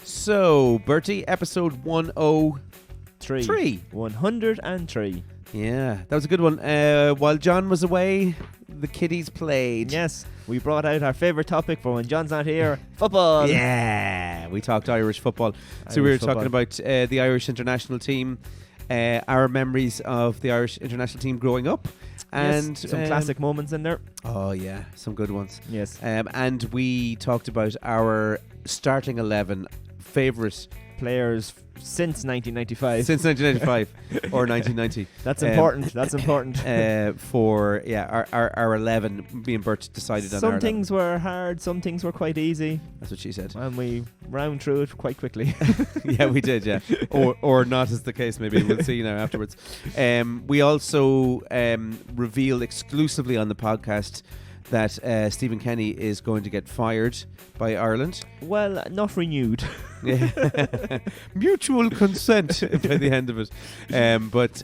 So, Bertie, episode 103. 103. Yeah, that was a good one. While John was away, the kiddies played. Yes, we brought out our favourite topic for when John's not here, football. Yeah, we talked Irish football. So we were talking about the Irish international team, our memories of the Irish international team growing up. And yes, some classic moments in there. Oh, yeah, some good ones. Yes. And we talked about our starting 11 favourite players since 1995. Since 1995 or 1990. That's important. That's important. For our 11 being Bert decided on. Some things were hard, some things were quite easy. That's what she said. And we round through it quite quickly. Yeah, we did. Yeah, or not, as the case maybe. We'll see now afterwards. We also reveal exclusively on the podcast that Stephen Kenny is going to get fired by Ireland. Well, not renewed. Mutual consent by the end of it. But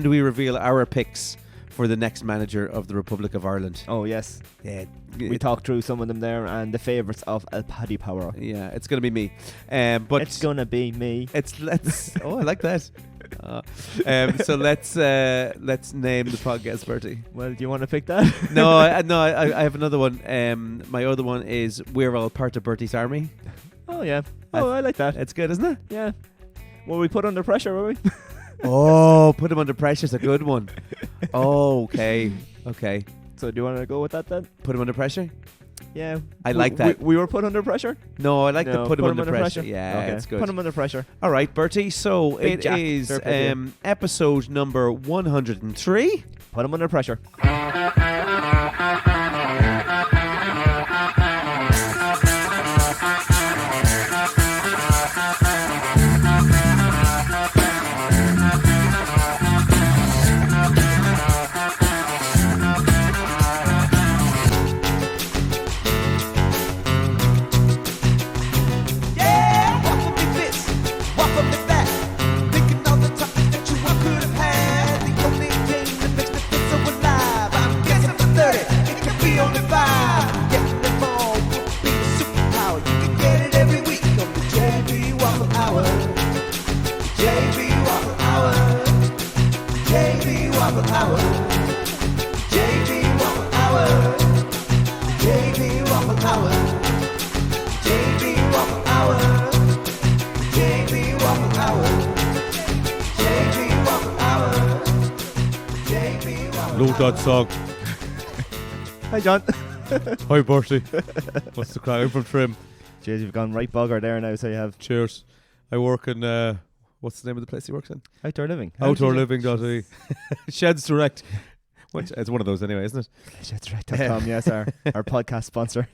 we reveal our picks for the next manager of the Republic of Ireland. Oh yes. Yeah. We talked through some of them there and the favourites of El Paddy Power. Yeah, it's gonna be me. But it's gonna be me. Oh, I like that. So let's name the podcast, Bertie. Well, do you want to pick that? No, I have another one. My other one is We're All Part of Bertie's Army. Oh yeah. Oh, I like that. It's good, isn't it? Yeah. Were we put under pressure, were we? Oh, put him under pressure is a good one. Oh, okay. So do you want to go with that then? Put him under pressure? Yeah. I like that. We were put under pressure? No, I like to put him under pressure. Yeah, okay. It's good. Put him under pressure. All right, Bertie. So Big it Jack. is episode number 103. Put him under pressure. Love that song. Hi, John. Hi, Bertie. What's the crack? I'm from Trim. Jeez, you've gone right bugger there now, so you have. Cheers. I work in, what's the name of the place he works in? Outdoor Living. Outdoorliving.ie. Sheds Direct. It's one of those anyway, isn't it? Sheddirect.com, yes, our podcast sponsor.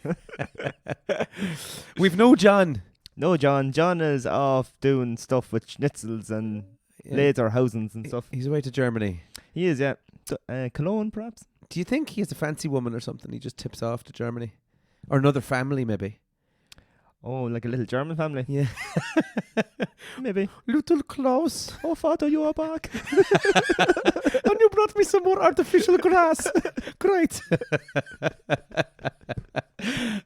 We've no John. No, John. John is off doing stuff with schnitzels and lederhosens and stuff. He's away to Germany. He is, yeah. Cologne, perhaps? Do you think he has a fancy woman or something? He just tips off to Germany? Or another family, maybe? Oh, like a little German family? Yeah. Maybe. Little Klaus. Oh, Father, you are back. And you brought me some more artificial grass. Great.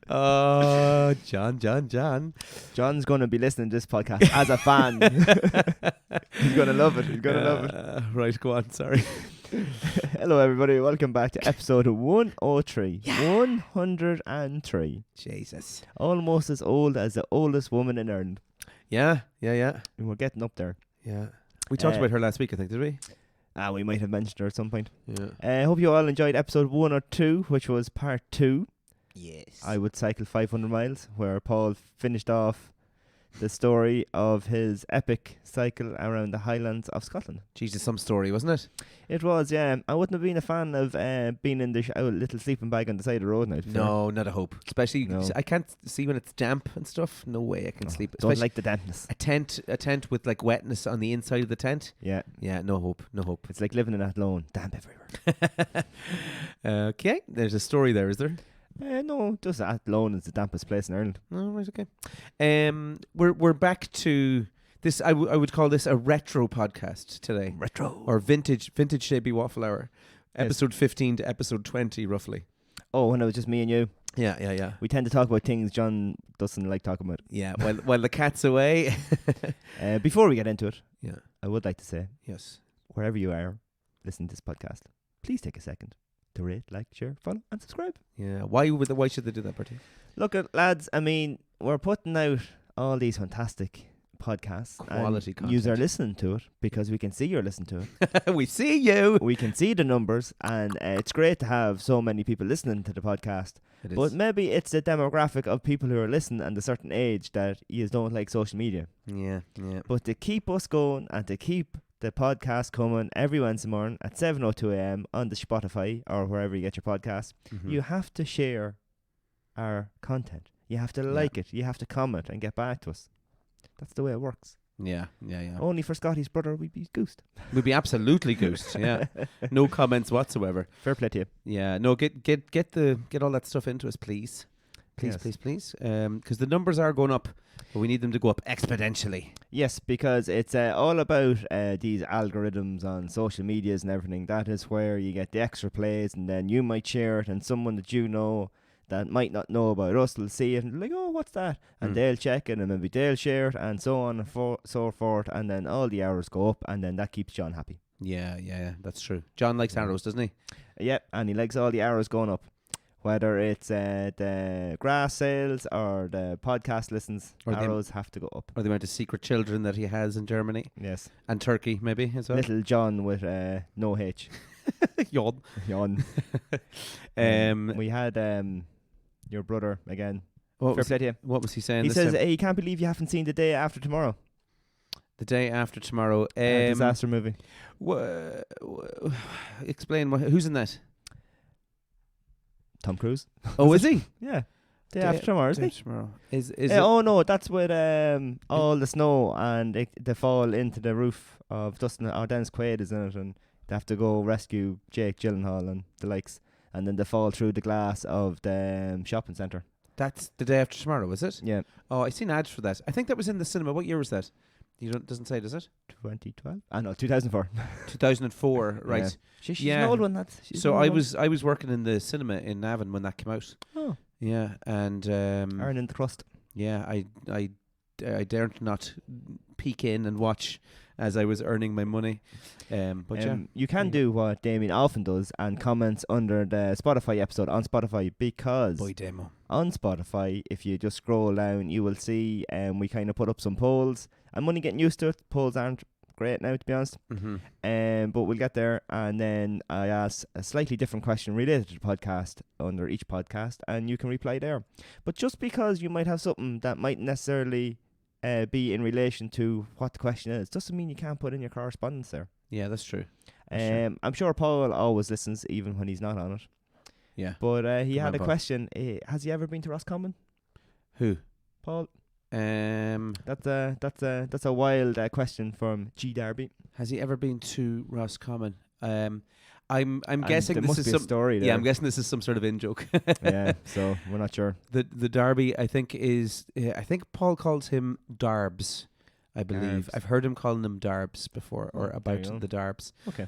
Oh, John. John's going to be listening to this podcast as a fan. He's going to love it. Right, go on, sorry. Hello, everybody. Welcome back to episode 103. Yeah. 103. Jesus. Almost as old as the oldest woman in Ireland. Yeah. And we're getting up there. Yeah. We talked about her last week, I think, did we? We might have mentioned her at some point. Yeah. I hope you all enjoyed episode 102, which was part 2. Yes. I would cycle 500 miles, where Paul finished off the story of his epic cycle around the Highlands of Scotland. Jesus, some story, wasn't it? It was, yeah. I wouldn't have been a fan of being in the little sleeping bag on the side of the road now. No, not a hope. Especially, I can't see when it's damp and stuff. No way I can sleep. Don't like the dampness. A tent with like wetness on the inside of the tent. Yeah. Yeah, no hope. It's like living in Athlone. Damp everywhere. Okay, there's a story there, is there? No, just Athlone is the dampest place in Ireland. Oh, right, okay. We're back to this. I would call this a retro podcast today. Retro or vintage Shabby Waffle Hour, episode 15 to episode 20, roughly. Oh, when it was just me and you. Yeah. We tend to talk about things John doesn't like talking about. Yeah, while the cat's away. Before we get into it, Yeah. I would like to say, Yes. wherever you are listening to this podcast, please take a second to rate, like, share, follow, and subscribe. Yeah. Why should they do that, Bertie? Look at lads. I mean, we're putting out all these fantastic podcasts. Quality and you are content. listening to it because we can see you're listening to it. We see you. We can see the numbers, and it's great to have so many people listening to the podcast. It is. But maybe it's a demographic of people who are listening and a certain age that you don't like social media. Yeah. But to keep us going and to keep the podcast coming every Wednesday morning at 7:02 a.m. on the Spotify or wherever you get your podcasts, Mhm. you have to share our content. You have to like it. You have to comment and get back to us. That's the way it works. Yeah. Only for Scotty's brother, we'd be goosed. We'd be absolutely goosed. Yeah. No comments whatsoever. Fair play to you. Yeah. No. Get all that stuff into us, please. Yes. Please. Because the numbers are going up, but we need them to go up exponentially. Yes, because it's all about these algorithms on social medias and everything. That is where you get the extra plays, and then you might share it, and someone that you know that might not know about us will see it and be like, oh, what's that? And they'll check it, and maybe they'll share it, and so on and so forth, and then all the hours go up, and then that keeps John happy. Yeah. That's true. John likes arrows, doesn't he? Yeah, and he likes all the hours going up. Whether it's the grass sales or the podcast listens, Or the arrows have to go up. Or the amount of secret children that he has in Germany Yes. and Turkey, maybe as well. Little John with no H. Yawn. Yawn. We had your brother again. What Fair play to you. was he saying? He this says time? he can't believe you haven't seen The Day After Tomorrow. The Day After Tomorrow. Disaster movie. Explain who's in that? Tom Cruise. Oh, is he? Yeah. Day After Tomorrow, isn't Day he? After Tomorrow. Is Oh no, that's with all the snow and they fall into the roof of Dustin or Dennis Quaid is in it, and they have to go rescue Jake Gyllenhaal and the likes, and then they fall through the glass of the shopping centre. That's The Day After Tomorrow, is it? Yeah. Oh, I seen ads for that. I think that was in the cinema. What year was that? Doesn't say, does it? 2012? Ah no, 2004. 2004, right? Yeah. She's Yeah. an old one. She's So an old one. I was working in the cinema in Navan when that came out. Oh. Yeah, and Earning the crust. yeah, I dared not peek in and watch as I was earning my money. But yeah, You can do what Damien often does and comments under the Spotify episode on Spotify, because boy demo. on Spotify, if you just scroll down, you will see we kind of put up some polls. I'm only getting used to it. Polls aren't great now, to be honest. Mm-hmm. But we'll get there. And then I ask a slightly different question related to the podcast under each podcast, and you can reply there. But just because you might have something that might necessarily be in relation to what the question is, doesn't mean you can't put in your correspondence there. Yeah, that's true. That's true. I'm sure Paul always listens, even when he's not on it. Yeah. But he Come had on, a Paul. question. Has he ever been to Roscommon? Who? Paul? Has That's a wild question from G Darby. he ever been to Roscommon? I'm And guessing there this must is be some a story there. Yeah, I'm guessing this is some sort of in joke. Yeah, so we're not sure. The Derby, I think, is I think Paul calls him Darbs. I believe Darbs. I've heard him calling them Darbs before, or there about you go. the Darbs. Okay.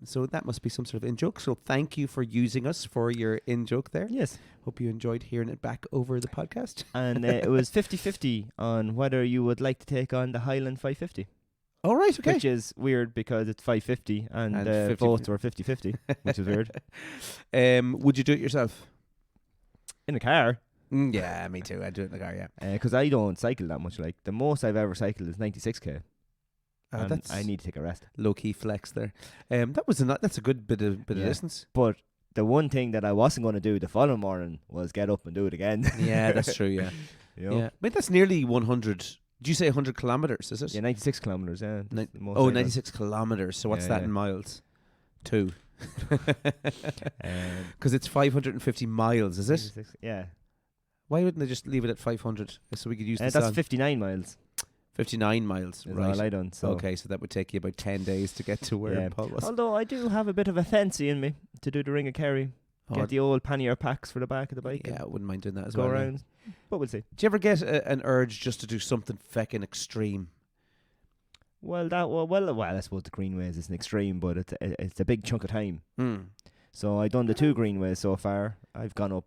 So that must be some sort of in joke. So thank you for using us for your in joke there. Yes. Hope you enjoyed hearing it back over the podcast. And it was 50-50 on whether you would like to take on the Highland 550. All right, okay. Which is weird because it's 550 and And the 50 votes were 50-50, which is weird. Would you do it yourself? In a car. Yeah, me too. I'd do it in the car. Yeah. Because I don't cycle that much. Like, the most I've ever cycled is 96k. And That's I need to take a rest. low key flex there. That's a good bit of Yeah. distance. But the one thing that I wasn't going to do the following morning was get up and do it again. Yeah, that's true. Yeah. You know? Yeah, but that's nearly 100. Did you say 100 kilometers? Is it? Yeah, 96 kilometers, yeah. Ni- That's the most Oh, I've done. 96 kilometers. So what's Yeah, that yeah. in miles? 2. Um, Because it's 550 miles, is it? 96, yeah. Why wouldn't they just leave it at 500 so we could use the That's song? 59 miles. 59 miles, Is right? all I done. So. Okay, so that would take you about 10 days to get to where Yeah. Paul was. Although I do have a bit of a fancy in me to do the Ring of Kerry. Oh, Get the old pannier packs for the back of the bike. yeah, I And wouldn't mind doing that as go well. yeah. around. But we'll see. Do you ever get an urge just to do something feckin' extreme? Well, I suppose the greenways is an extreme, but it's a big chunk of time. Hmm. So I've done the 2 greenways so far. I've gone up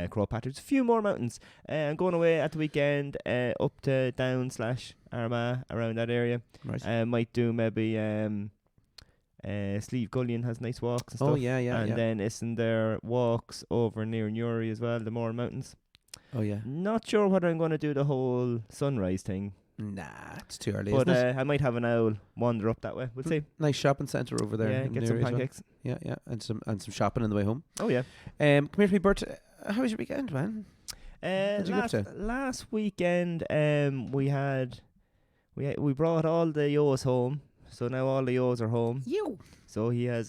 Crow Patch. A few more mountains. I'm going away at the weekend up to Down/Armagh, around that area. Right. Might do maybe Slieve Gullion has nice walks and stuff. Oh yeah, yeah, and yeah. then isn't there walks over near Newry as well, the Mourne Mountains. Oh yeah. Not sure whether I'm going to do the whole sunrise thing. Nah, it's too early. But isn't it? I might have an owl wander up that way. We'll see. Nice shopping centre over there. Yeah, in get some Newry as well. pancakes. Yeah, yeah, and some shopping on the way home. Oh yeah. Come here to me, Bert. How was your weekend, man? What'd you get up to? Last weekend, we brought all the Yo's home, so now all the Yo's are home. You. So he has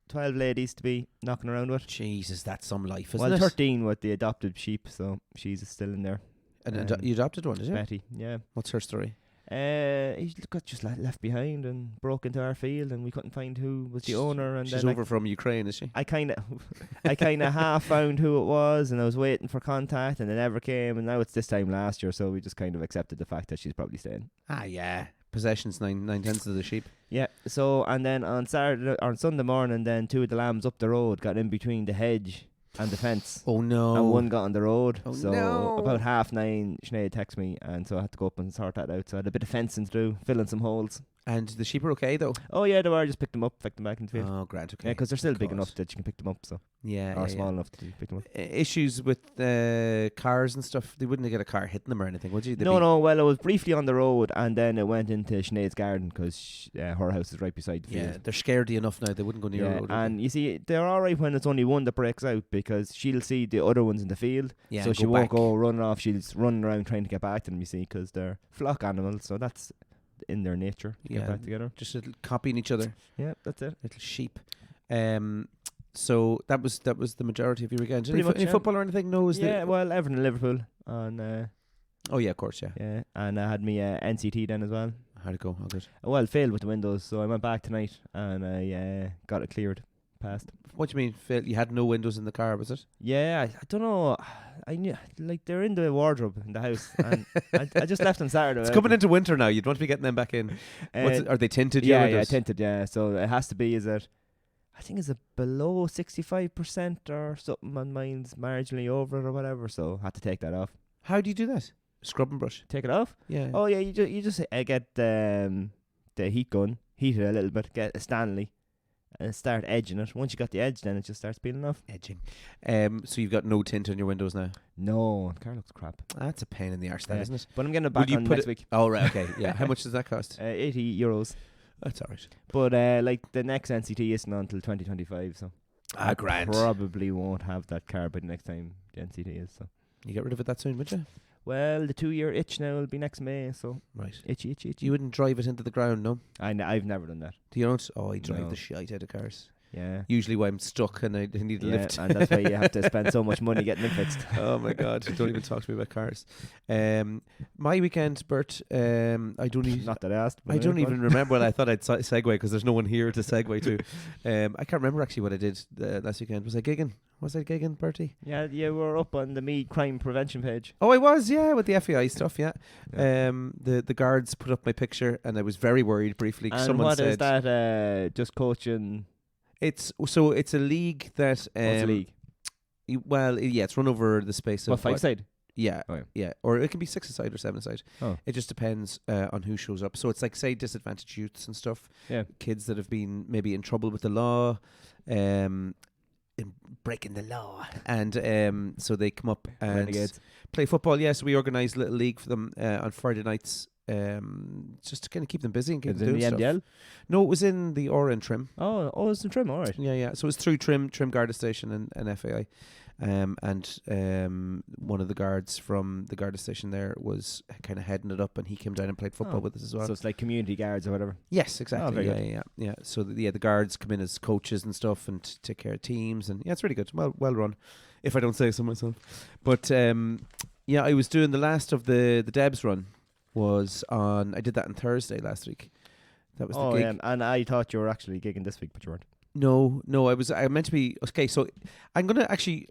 12 ladies to be knocking around with. Jesus, that's some life, isn't Well, it? 13 with the adopted sheep, so she's still in there. And you adopted one, did you? Betty, yeah. What's her story? He got just left behind and broke into our field, and we couldn't find who was the owner. And she's then over from Ukraine, is she? I kind of half found who it was, and I was waiting for contact, and it never came. And now it's this time last year, so we just kind of accepted the fact that she's probably staying. Ah, yeah. Possessions 9/10 of the sheep. Yeah. So and then on Sunday morning, then 2 of the lambs up the road got in between the hedge and the fence. Oh no! And one got on the road. Oh, so no. about 9:30, Sinead texted me, and so I had to go up and sort that out. So I had a bit of fencing to do, filling some holes. And the sheep are okay though. Oh yeah, they were. Just picked them up, picked them back into the field. Oh, grand. Okay. Yeah, because they're still big God. enough that you can pick them up. So Yeah. or small enough to pick them up. Issues with cars and stuff. They wouldn't get a car hitting them or anything, would you? No. Well, it was briefly on the road, and then it went into Sinead's garden because her house is right beside the field. Yeah, they're scaredy enough now. They wouldn't go near a road. And you see, they're all right when it's only one that breaks out, because she'll see the other ones in the field, Yeah, so and she go won't back. go running off. She'll run around trying to get back to them. You see, because they're flock animals, so that's in their nature to Yeah. get back together. Just copying each other. Yeah, that's it. Little sheep. So that was the majority of your weekend. Pretty much, Any yeah. football or anything? No, Well, Everton and Liverpool on. Oh yeah, of course, yeah. Yeah, and I had me NCT then as well. How'd it go? How good? Well, failed with the windows, so I went back tonight and I got it cleared, passed. What do you mean, Phil? You had no windows in the car, was it? Yeah, I don't know. I knew, like, they're in the wardrobe in the house, and I just left on Saturday. It's coming into winter now. You'd want to be getting them back in. Are they tinted? Yeah, your windows? tinted. Yeah, so it has to be. I think is it below 65% or something, and mine's marginally over it or whatever. So I had to take that off. How do you do that? Scrub and brush. Take it off? Yeah. Oh yeah, you just get the heat gun, heat it a little bit, get a Stanley, and start edging it. Once you got the edge, then it just starts peeling off. Edging. So you've got no tint on your windows now. No, the car looks crap. That's a pain in the arse, that, isn't it? But I'm getting it back you on put next week. Oh right, okay. Yeah. How much does that cost? €80. That's alright. But like the next NCT isn't until 2025, so I grand. probably won't have that car by the next time the NCT is. So You get rid of it that soon, would you? well, the 2-year itch now will be next May, so Right. itchy. You wouldn't drive it into the ground, no? I've never done that. Do you not? Oh, I drive No. the shite out of cars. Yeah. Usually when I'm stuck and I need a lift. And that's why you have to spend so much money getting them fixed. Oh my God! Don't even talk to me about cars. My weekend, Bert. I don't even. Not that I asked. But I don't go even on. remember. Well, I thought I'd segue because there's no one here to segue to. I can't remember actually what I did last weekend. Was I gigging? Bertie? Yeah, you were up on the Mead crime prevention page. Oh, I was. Yeah, with the FEI stuff. Yeah. Yeah. The guards put up my picture, and I was very worried briefly. And Someone what said is that? Just coaching. it's a league that. What's the league? It's run over the space of What, 5-side? Yeah, Oh, yeah. yeah, or it can be 6-a-side or 7-a-side. Oh. It just depends on who shows up. So it's like, say, disadvantaged youths and stuff. Yeah. Kids that have been maybe in trouble with the law, in breaking the law, and so they come up and Renegades. play football. Yes, we organise a little league for them on Friday nights, just to kind of keep them busy and keep Is them it doing in the stuff. MDL? No, it was in the Aura and Trim. Oh, it's in Trim, alright. Yeah. So it was through Trim Garda Station and FAI. And one of the guards from the Garda Station there was kind of heading it up, and he came down and played football with us as well. So it's like community guards or whatever. Yes, exactly. very Yeah. So the guards come in as coaches and stuff and take care of teams, and it's really good. Well run, if I don't say so myself. But I was doing the last of the Debs run. I did that on Thursday last week. That was the gig. Yeah, and I thought you were actually gigging this week, but you weren't. No, I meant to be. Okay, so I'm gonna actually.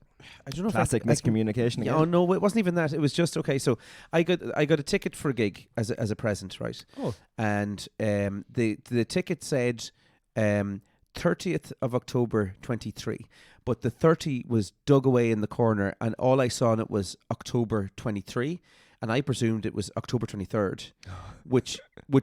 I don't know. Classic if I miscommunication. Yeah, oh no, it wasn't even that. It was just okay. So I got a ticket for a gig as a present, right? Oh. And the ticket said 30th of October 23, but the 30 was dug away in the corner, and all I saw on it was October 23, and I presumed it was October 23rd, which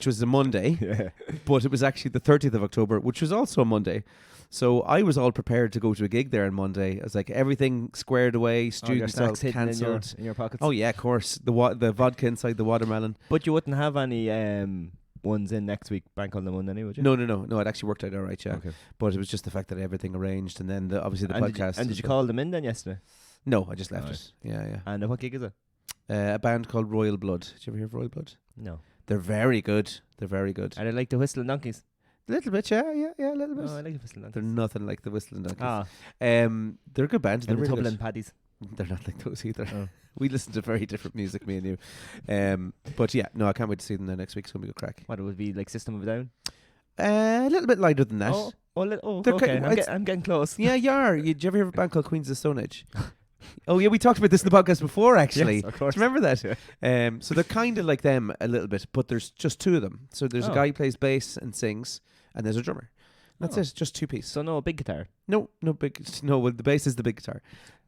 was a Monday, Yeah. but it was actually the 30th of October, which was also a Monday. So I was all prepared to go to a gig there on Monday. I was like, everything squared away, students all snacks hidden cancelled. in your pockets. Oh yeah, of course. The vodka inside the watermelon. But you wouldn't have any ones in next week, bank holiday Monday, anyway, would you? No. It actually worked out all right, yeah. Okay. But it was just the fact that everything arranged, and then obviously the And podcast. did you call them in then yesterday? No, I just left Right. it. Yeah. And what gig is it? A band called Royal Blood. Did you ever hear of Royal Blood? No. They're very good. They're very good. Are they like the Whistling Donkeys? A little bit, yeah, a little bit. Oh, I like the Whistling Donkeys. They're nothing like the Whistling Donkeys. Ah, They're a good band. They're and the really Dublin good. Paddies. They're not like those either. Oh. We listen to very different music, me and you. But yeah, no, I can't wait to see them there next week. It's gonna be a good crack. What, it would be like System of a Down? A little bit lighter than that. They're okay. kind- I'm getting close. Yeah, you are. Did you ever hear of a band called Queens of the Stone Age? Oh yeah, we talked about this in the podcast before, actually. Yes, of course. Do you remember that? So they're kind of like them a little bit, but there's just two of them. So there's a guy who plays bass and sings, and there's a drummer. That's it, just two piece. So no big guitar. No big. No, well, the bass is the big guitar,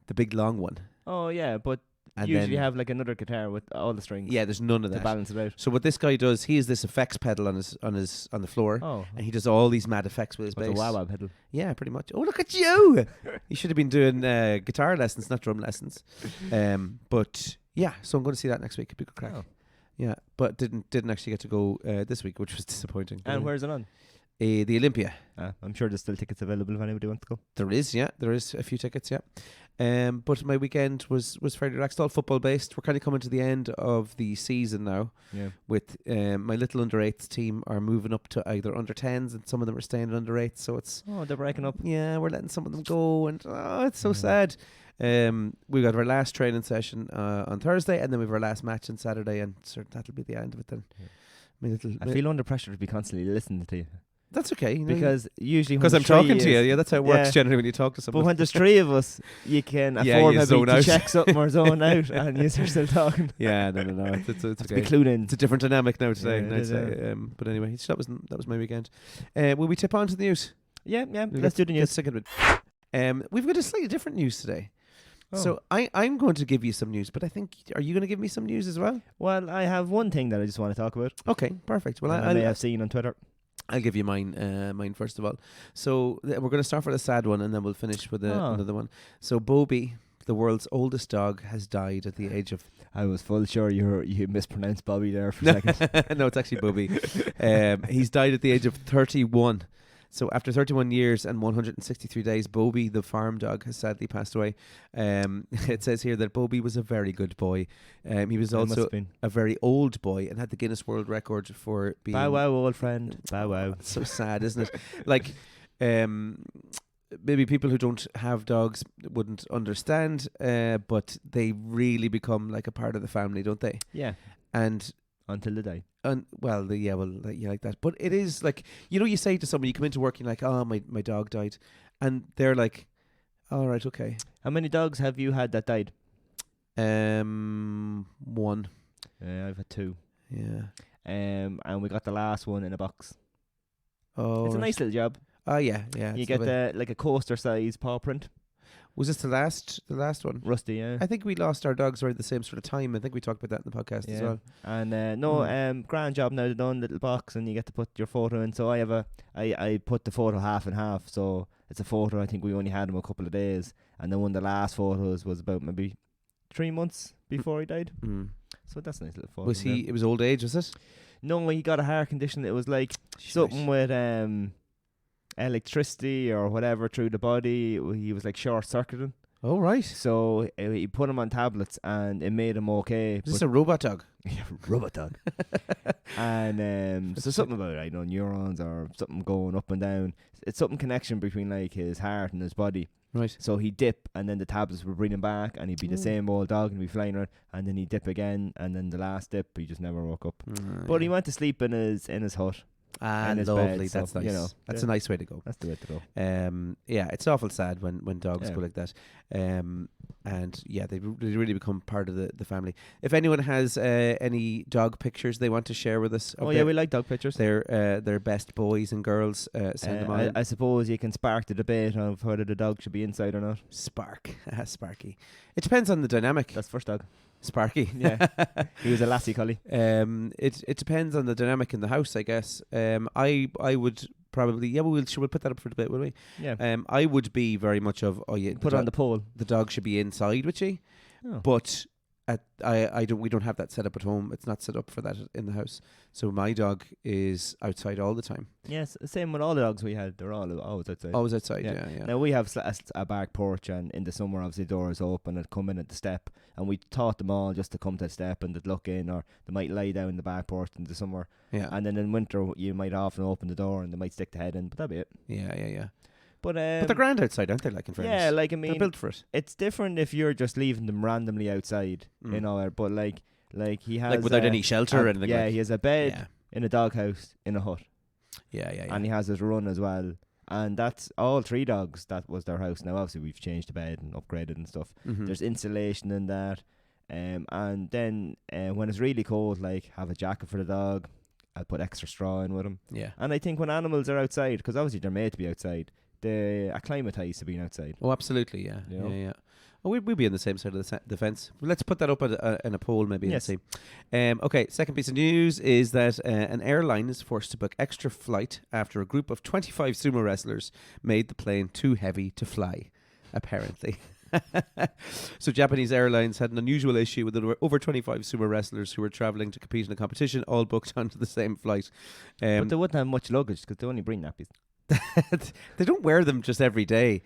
the big long one. Oh yeah, but And usually then, have like another guitar with all the strings. yeah, there's none of to that. balance it out. So what this guy does, he has this effects pedal on the floor, Oh, and he does all these mad effects with his with bass. a wah-wah pedal. Yeah, pretty much. Oh, look at you! You should have been doing guitar lessons, not drum lessons. But yeah, so I'm going to see that next week. It'd be a good crack. Oh. Yeah, but didn't actually get to go this week, which was disappointing. And where's it on? The Olympia. I'm sure there's still tickets available if anybody wants to go. There is a few tickets, yeah. But my weekend was fairly relaxed, all football based. We're kind of coming to the end of the season now. Yeah. With my little under 8s team are moving up to either under 10s, and some of them are staying at under 8s. So it's They're breaking up. yeah, we're letting some of them go, and it's so sad. We got our last training session on Thursday, and then we have our last match on Saturday, and that'll be the end of it then. I feel under pressure to be constantly listening to you. That's okay, you know, Because usually because I'm talking to you. Yeah, that's how it works generally when you talk to someone. But when there's three of us, you can Yeah, afford you maybe zone to out. check something or zone out, and you're still talking. Yeah, no. It's Have to okay. be clued in. It's a different dynamic now today. Yeah, it is, yeah. But anyway, so that was my weekend. Will we tip on to the news? Yeah. Let's do the news. We've got a slightly different news today. Oh. So I'm going to give you some news, but I think, are you going to give me some news as well? Well, I have one thing that I just want to talk about. Okay, perfect. Well, I may have seen on Twitter. I'll give you mine first of all. So we're going to start with a sad one, and then we'll finish with another one. So Bobby, the world's oldest dog, has died at the age of... I was full sure you mispronounced Bobby there for a second. No, it's actually Bobby. He's died at the age of 31. So after 31 years and 163 days, Bobby, the farm dog, has sadly passed away. It says here that Bobby was a very good boy. He was also a very old boy and had the Guinness World Record for being... Bow wow, old friend. Bow wow. It's so sad, isn't it? Like, maybe people who don't have dogs wouldn't understand, but they really become like a part of the family, don't they? Yeah. And... until they die. Like that. But it is like, you know, you say to someone, you come into work, you're like, oh, my dog died. And they're like, all right, okay. How many dogs have you had that died? One. Yeah, I've had two. Yeah. And we got the last one in a box. Oh, it's a nice little job. Oh, yeah. You get like a coaster size paw print. Was this the last one? Rusty, yeah. I think we lost our dogs around the same sort of time. I think we talked about that in the podcast as well. And grand job now. They're done, little box, and you get to put your photo in. So I put the photo half and half. So it's a photo. I think we only had him a couple of days, and then one of the last photos was about maybe 3 months before he died. So that's a nice little photo. Was he? It was old age, was it? No, he got a heart condition. It was like something with electricity or whatever through the body. He was like short-circuiting. Oh, right. So he put him on tablets and it made him okay. Is this a robot dog? Yeah, robot dog. And so something about, I don't know, neurons or something going up and down. It's something connection between like his heart and his body. Right. So he'd dip and then the tablets would bring him back and he'd be the same old dog and he'd be flying around, and then he'd dip again, and then the last dip he just never woke up. But he went to sleep in his hut. in his lovely. bed. So, That's nice. You know, That's a nice way to go. That's the way to go. Yeah, it's awful sad when dogs Yeah. go like that. And yeah, they really become part of the family. If anyone has any dog pictures they want to share with us, Oh yeah, we like dog pictures. their best boys and girls, send them on. I suppose you can spark the debate of whether the dog should be inside or not. Sparky. It depends on the dynamic. That's first dog. Sparky. Yeah, he was a lassie collie. It depends on the dynamic in the house, I guess. I would probably we'll put that up for debate, will we? Yeah. I would be very much of Put it on the poll. the dog should be inside with you, Oh. but we don't have that set up at home. It's not set up for that in the house. So my dog is outside all the time. Yes, same with all the dogs we had. They're all always outside. Always outside. Yeah. Now we have a back porch, and in the summer, obviously, the door is open and come in at the step. And we taught them all just to come to the step and they'd look in, or they might lie down in the back porch in the summer. Yeah. And then in winter, you might often open the door and they might stick the head in, but that'd be it. Yeah. But they're grand outside, aren't they? Like in fairness. yeah, like I mean, they're built for it. it's different if you're just leaving them randomly outside, you know. But like he has Without any shelter or anything. Yeah, like. he has a bed Yeah. in a doghouse in a hut. Yeah. And he has his run as well. And that's all 3 dogs. That was their house. Now, obviously, we've changed the bed and upgraded and stuff. Mhm. There's insulation in that. And then when it's really cold, like, have a jacket for the dog. I'll put extra straw in with him. Yeah. And I think when animals are outside, because obviously they're made to be outside, they acclimatise to being outside. Oh, absolutely. Yeah. You know? Yeah. Oh, we'd be on the same side of the fence. Let's put that up in a poll maybe Yes. and see. Okay, second piece of news is that an airline is forced to book extra flight after a group of 25 sumo wrestlers made the plane too heavy to fly, apparently. So Japanese Airlines had an unusual issue with over 25 sumo wrestlers who were travelling to compete in a competition, all booked onto the same flight. But they wouldn't have much luggage because they only bring nappies. They don't wear them just every day.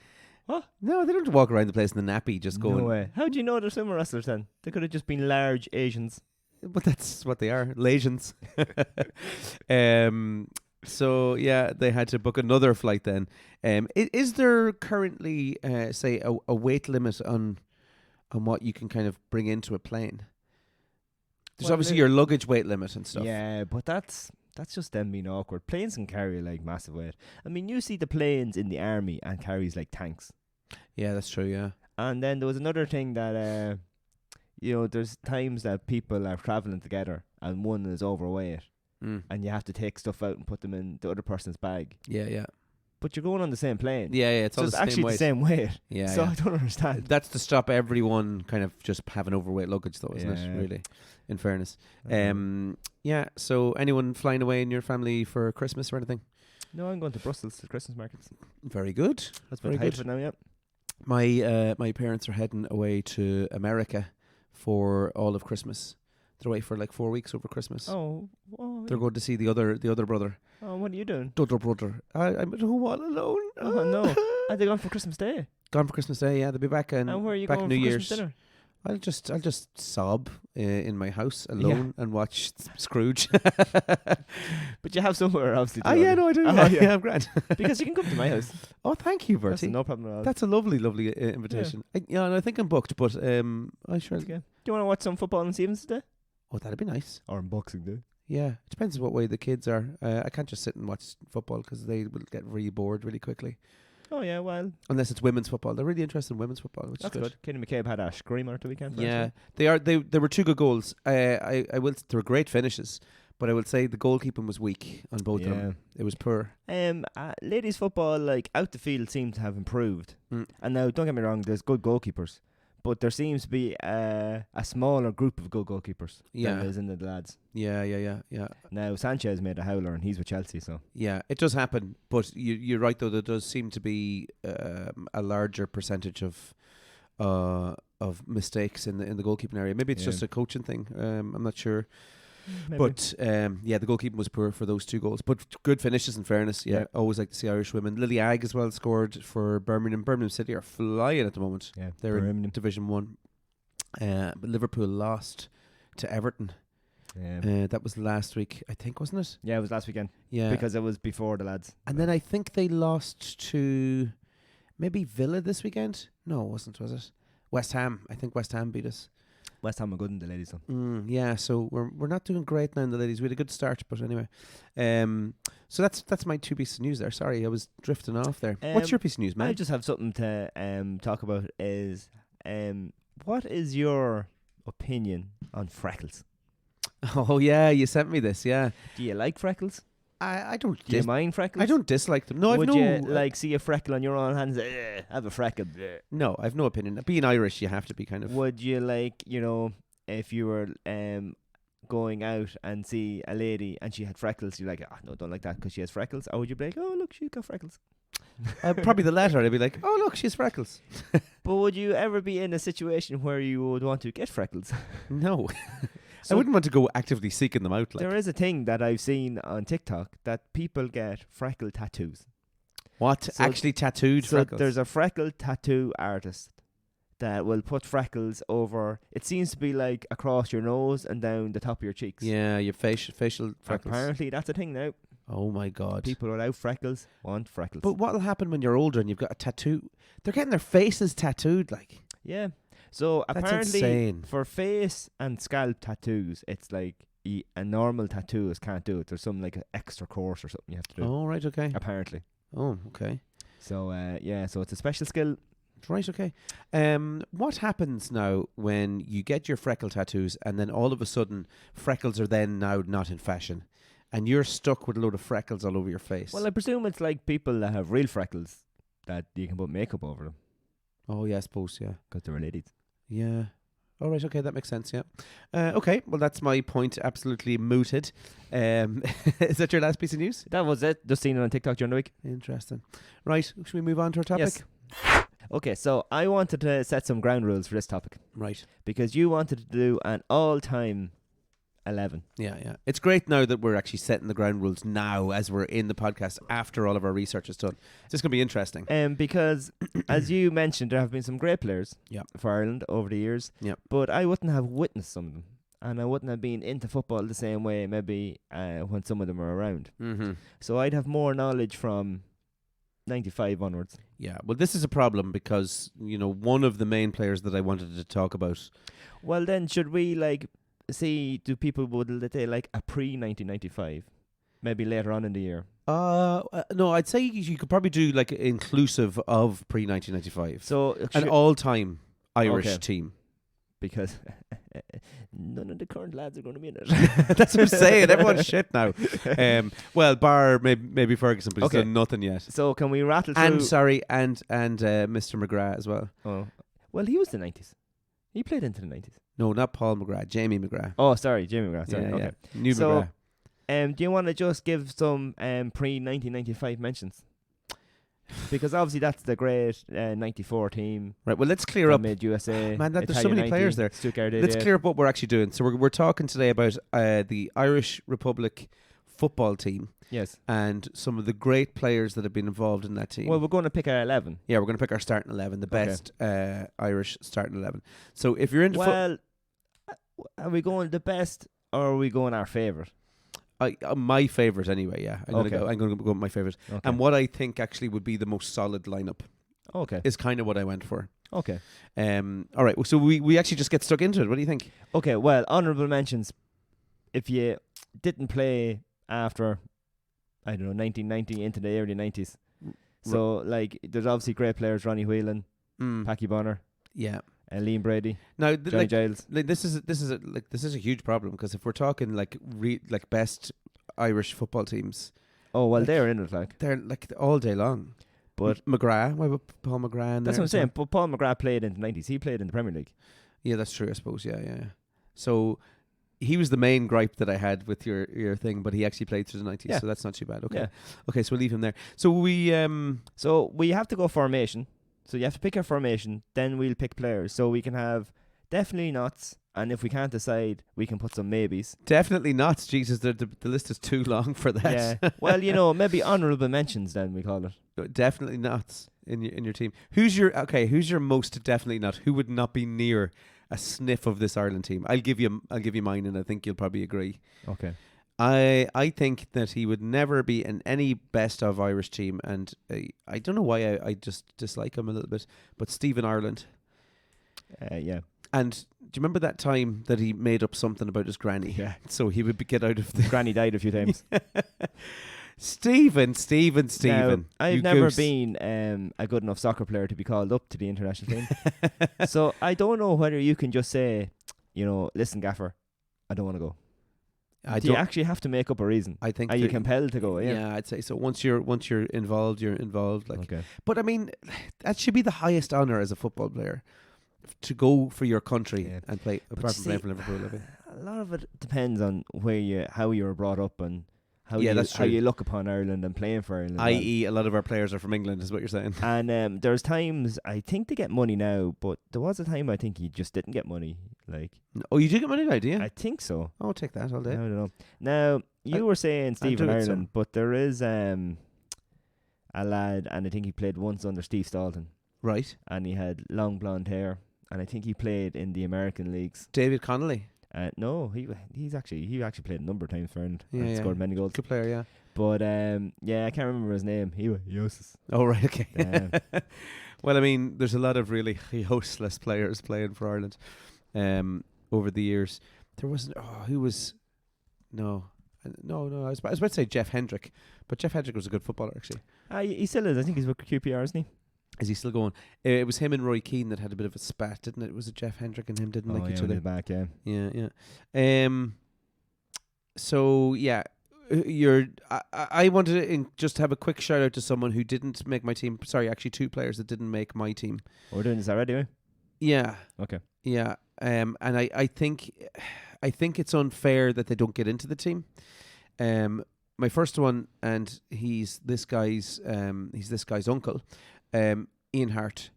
What? No, they don't walk around the place in the nappy just going. No way. How do you know they're sumo wrestlers then? They could have just been large Asians. But that's what they are, Lasians. So yeah, they had to book another flight then. Is there currently, say, a weight limit on what you can kind of bring into a plane? There's Well, obviously your luggage weight limit and stuff. Yeah, but that's just them being awkward. Planes can carry like massive weight. I mean, you see the planes in the army and carries like tanks. Yeah, that's true. Yeah. And then there was another thing that there's times that people are traveling together and one is overweight and you have to take stuff out and put them in the other person's bag. Yeah. But you're going on the same plane. Yeah. It's So all it's the same actually weight. the same weight. Yeah. So yeah. I don't understand. That's to stop everyone kind of just having overweight luggage, though, isn't Yeah. it? Really, in fairness. Yeah. So anyone flying away in your family for Christmas or anything? No, I'm going to Brussels to Christmas markets. Very good. That's Very very good. good now, yeah. My parents are heading away to America for all of Christmas. They're away for like 4 weeks over Christmas. Oh, They're going to see the other brother. oh, what are you doing? The other brother. I'm at home all alone. Oh, no. Are they gone for Christmas Day? Gone for Christmas Day. Yeah, they'll be back And where are you back going New for Year's. Christmas dinner? I'll just sob in my house alone and watch Scrooge. But you have somewhere, obviously. Oh yeah, no, I do. Oh, yeah, yeah. I'm grand. Because you can come to my house. Oh, thank you, That's Bertie. no problem at all. That's a lovely invitation. I think I'm booked, but I sure. Okay. Do you want to watch some football on Stevens Day? Oh, that'd be nice. Or on Boxing Day? Yeah, it depends what way the kids are. I can't just sit and watch football because they will get really bored really quickly. Oh yeah, well, Unless it's women's football. They're really interested in women's football, which that's is good. Kenny McCabe had a screamer at the weekend. for us, Yeah, they are. They were 2 good goals. I will. They were great finishes, but I will say the goalkeeping was weak on both of them. It was poor. Ladies football, like out the field, seems to have improved. And now, don't get me wrong, there's good goalkeepers, but there seems to be a smaller group of good goalkeepers than Yeah. there is in the lads. Yeah. Now Sanchez made a howler, and he's with Chelsea, so Yeah, it does happen, but you're right though. There does seem to be a larger percentage of mistakes in the goalkeeping area. Maybe it's just a coaching thing. I'm not sure. maybe. But the goalkeeping was poor for those 2 goals. But good finishes, in fairness. Yeah, Yeah. always like to see Irish women. Lily Agg as well scored for Birmingham. Birmingham City are flying at the moment. yeah, They're in Birmingham. Division 1. But Liverpool lost to Everton. Yeah. That was last week, I think, wasn't it? Yeah, it was last weekend Yeah. because it was before the lads. And then I think they lost to maybe Villa this weekend. No, it wasn't, was it? West Ham. I think West Ham beat us. West Ham are good in the ladies though. Yeah, so we're not doing great now in the ladies. We had a good start, but anyway. So that's my 2 pieces of news there. Sorry, I was drifting off there. What's your piece of news, man? I just have something to talk about. Is what is your opinion on freckles? Oh yeah, you sent me this. Yeah. Do you like freckles? I don't. Do you mind freckles? I don't dislike them. No, Would I've no. you like see a freckle on your own hand? And say, I have a freckle. No, I've no opinion. Being Irish, you have to be kind of. Would you like, if you were going out and see a lady and she had freckles, you're like, no, don't like that because she has freckles? Or would you be like, oh look, she's got freckles? Probably the latter. I'd be like, oh look, she has freckles. But would you ever be in a situation where you would want to get freckles? No. So I wouldn't want to go actively seeking them out. Like. There is a thing that I've seen on TikTok that people get freckle tattoos. What? So actually tattooed freckles? There's a freckle tattoo artist that will put freckles over. It seems to be like across your nose and down the top of your cheeks. Yeah, your facial freckles. Apparently, that's a thing now. Oh my God. People without freckles want freckles. But what'll happen when you're older and you've got a tattoo? They're getting their faces tattooed, like. Yeah. So that's apparently, insane. For face and scalp tattoos, it's like a normal tattooist can't do it. There's some like an extra course or something you have to do. Oh right, okay. Apparently. Oh okay. So so it's a special skill. Right, okay. What happens now when you get your freckle tattoos and then all of a sudden freckles are then now not in fashion and you're stuck with a load of freckles all over your face? Well, I presume it's like people that have real freckles that you can put makeup over them. Oh yeah, I suppose, yeah. Because they're ladies. Yeah. All right, okay, that makes sense, yeah. Okay, well, that's my point absolutely mooted. Is that your last piece of news? That was it. Just seen it on TikTok during the week. Interesting. Right, should we move on to our topic? Yes. Okay, so I wanted to set some ground rules for this topic. Right. Because you wanted to do an all-time 11. Yeah. It's great now that we're actually setting the ground rules now as we're in the podcast after all of our research is done. It's just going to be interesting. Because, as you mentioned, there have been some great players for Ireland over the years. Yeah. But I wouldn't have witnessed some of them. And I wouldn't have been into football the same way maybe when some of them are around. Mm-hmm. So I'd have more knowledge from 95 onwards. Yeah, well, this is a problem because, one of the main players that I wanted to talk about. Well, then, should we, do people would they like a pre-1995? Maybe later on in the year? No, I'd say you could probably do, inclusive of pre-1995. So an all-time Irish team. Because none of the current lads are going to be in it. That's what I'm saying. Everyone's shit now. Well, bar maybe Ferguson, but he's done nothing yet. So can we rattle through? And Mr. McGrath as well. Oh, well, he was the 90s. He played into the 90s. No, not Paul McGrath. Jamie McGrath. Oh, sorry, Jamie McGrath. Sorry. Yeah, okay. Yeah. New McGrath. Do you want to just give some pre-1995 mentions? Because obviously that's the great 94 team. Right, well, let's clear up. Mid USA. Man, there's so many players there. Let's clear up what we're actually doing. So we're talking today about the Irish Republic football team. Yes. And some of the great players that have been involved in that team. Well, we're going to pick our 11. Yeah, we're going to pick our starting 11, the best Irish starting 11. So if you're into are we going the best or are we going our favourite? My favourite anyway, yeah. I'm going to go with my favourite. Okay. And what I think actually would be the most solid lineup. Okay. Is kind of what I went for. Okay. All right, so we actually just get stuck into it. What do you think? Okay, well, honourable mentions. If you didn't play after, 1990 into the early 90s. So, there's obviously great players, Ronnie Whelan, Packy Bonner. Yeah. Liam Brady. Now, Johnny Giles. This is a huge problem because if we're talking best Irish football teams, oh well, they're in it they're all day long. But McGrath, why would Paul McGrath in there? That's what I'm saying. But Paul McGrath played in the 90s. He played in the Premier League. Yeah, that's true. I suppose. Yeah. So he was the main gripe that I had with your thing, but he actually played through the 90s, so that's not too bad. Okay. Yeah. Okay, so we'll leave him there. So we have to go formation. So you have to pick a formation, then we'll pick players. So we can have definitely nots, and if we can't decide, we can put some maybes. Definitely not. Jesus, the list is too long for that. Yeah. Well, maybe honourable mentions then we call it. Definitely not in your team. Who's your most definitely not? Who would not be near a sniff of this Ireland team? I'll give you mine, and I think you'll probably agree. Okay. I think that he would never be in any best of Irish team, and I don't know why I just dislike him a little bit, but Stephen Ireland. Yeah. And Do you remember that time that he made up something about his granny? Yeah. So he would get out of the Granny died a few times. Stephen. Now, I've you never goose. been a good enough soccer player to be called up to the international team. So I don't know whether you can just say, listen, Gaffer, I don't want to go. Do you actually have to make up a reason? I think Are you compelled to go? Yeah, I'd say so. Once you're involved, you're involved. Like, Okay. but I mean, that should be the highest honor as a football player, to go for your country and play. Apart from playing for Liverpool, a lot of it depends on how you were brought up and how how you look upon Ireland and playing for Ireland. I.e., a lot of our players are from England, is what you're saying. And there's times I think they get money now, but there was a time I think he just didn't get money. Like, oh, you did get money now, do you? I think so. I'll take that all day. I don't know. Now you were saying Stephen Ireland, but there is a lad, and I think he played once under Steve Staunton. Right. And he had long blonde hair, and I think he played in the American leagues. David Connolly. No, he actually played a number of times for Ireland and scored many goals. Good player, yeah. But I can't remember his name. He was useless. Oh, right, okay. Well, I mean, there's a lot of really hostless players playing for Ireland over the years. There wasn't. Oh, who was? No. I was about to say Jeff Hendrick, but Jeff Hendrick was a good footballer, actually. He still is. I think he's with QPR, isn't he? Is he still going? It was him and Roy Keane that had a bit of a spat, didn't it? Was it Jeff Hendrick and him didn't like each other? Back, yeah. Yeah. So yeah, I wanted to just have a quick shout out to someone who didn't make my team. Sorry, actually, 2 players that didn't make my team. We're doing this already, right? Yeah. Okay. Yeah. And I think it's unfair that they don't get into the team. My first one, and he's this guy's uncle. Ian Hart.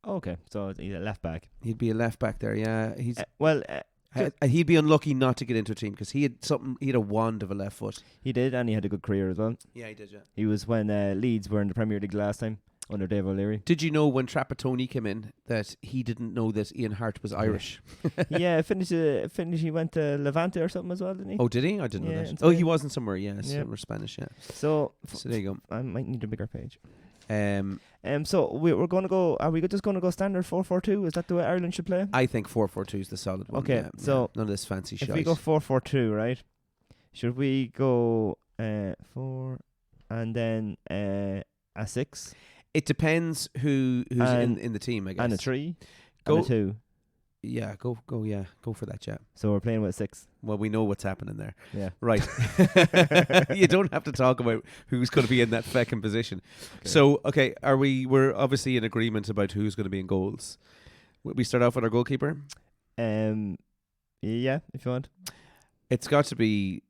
Oh, okay, so he's a left back. He'd be a left back there, yeah. He's he'd be unlucky not to get into a team because he had a wand of a left foot. He did, and he had a good career as well. Yeah, he did, yeah. He was when Leeds were in the Premier League last time under Dave O'Leary. Did you know when Trapattoni came in that he didn't know that Ian Hart was Irish? Yeah, he went to Levante or something as well, didn't he? Oh, did he? I didn't know that. Oh, he wasn't somewhere, somewhere Spanish, yeah. So there you go. I might need a bigger page. So we're going to go. Are we just going to go standard 4-4-2? Is that the way Ireland should play? I think 4-4-2 is the solid one. Okay, so none of this fancy shit. If we go 4-4-2, right? Should we go 4 and then a 6? It depends who's in the team, I guess. And a 3, and a 2. Yeah, go for that, yeah. So we're playing with 6. Well, we know what's happening there. Yeah. Right. You don't have to talk about who's going to be in that feckin' position. Okay. So, okay, we're obviously in agreement about who's going to be in goals. We start off with our goalkeeper? Yeah, if you want. It's got to be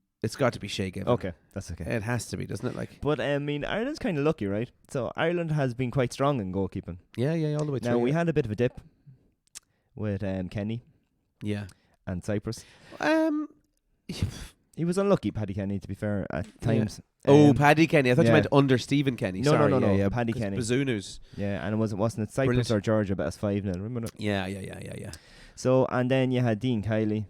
Shea Given. Okay, that's okay. It has to be, doesn't it? Like, but I mean, Ireland's kind of lucky, right? So Ireland has been quite strong in goalkeeping. Yeah, all the way through. Now we had a bit of a dip with Kenny. Yeah. And Cyprus. He was unlucky, Paddy Kenny, to be fair, at times. Paddy Kenny. I thought you meant under Stephen Kenny. No, Sorry. no, Paddy Kenny. Bazunus. Yeah, and wasn't it Cyprus Brilliant. Or Georgia, but it's 5-0, remember that? Yeah. So, and then you had Dean Kiley.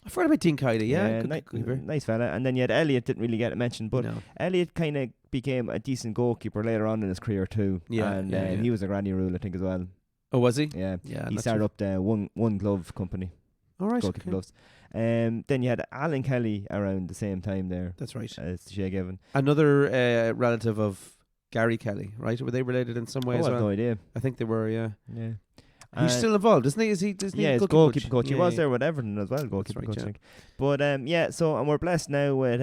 I forgot about Dean Kiley, yeah. Nice fella. And then you had Elliot, didn't really get mentioned, but no. Elliot kind of became a decent goalkeeper later on in his career too. Yeah, and he was a granny rule, I think, as well. Oh, was he? Yeah. He started up the one glove company. All right. Goalkeeper gloves. Then you had Alan Kelly around the same time there. That's right. As Shea Given. Another relative of Gary Kelly, right? Were they related in some way as well? I have no idea. I think they were, yeah. Yeah. He's still involved, isn't he? Is he he's goalkeeper coach. He was there with Everton as well, goalkeeper coach. Yeah. But and we're blessed now with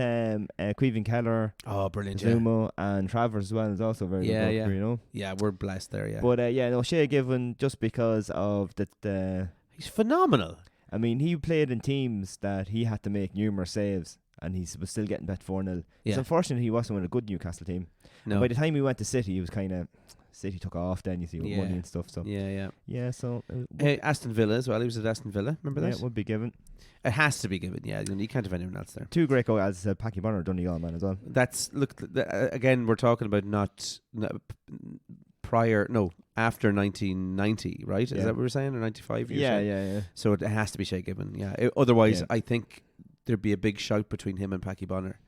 Queven Keller. Oh, brilliant! Zumo and Travers as well is also very good goalkeeper, you know. Yeah, we're blessed there. Yeah. But Shea Given, just because of the he's phenomenal. I mean, he played in teams that he had to make numerous saves, and he was still getting bet 4-0. Yeah. It's unfortunate he wasn't with a good Newcastle team. No. And by the time he went to City, he was kind of. City took off then, you see, with money and stuff. So yeah. So Aston Villa as well. He was at Aston Villa. Remember that? Yeah, it would be given. It has to be given. Yeah, you can't have anyone else there. 2 great goals, as I said, Packy Bonner, Donegal man as well. That's again. We're talking about after 1990, right? Is that what we're saying, or 95? Yeah. So it has to be Shea Given. Yeah. Otherwise, I think there'd be a big shout between him and Packy Bonner.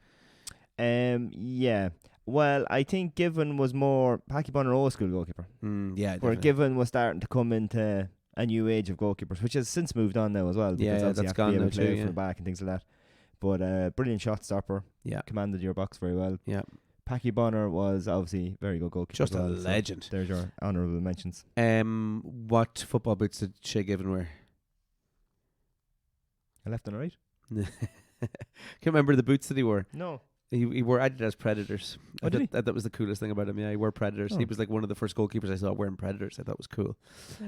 Yeah. Well, I think Given was more Packy Bonner old school goalkeeper. Yeah. Where Given was starting to come into a new age of goalkeepers, which has since moved on now as well. Yeah, Because obviously that's you have to gone be able now to play too, from yeah. the back and things like that. But brilliant shot stopper. Yeah. Commanded your box very well. Yeah. Packy Bonner was obviously very good goalkeeper. Just as a well, so legend. there's your honourable mentions. What football boots did Shea Given wear? A left and a right? Can't remember the boots that he wore. No. He wore Adidas Predators. Oh, did he? That was the coolest thing about him. Yeah, he wore Predators. Oh. He was like one of the first goalkeepers I saw wearing Predators. I thought was cool.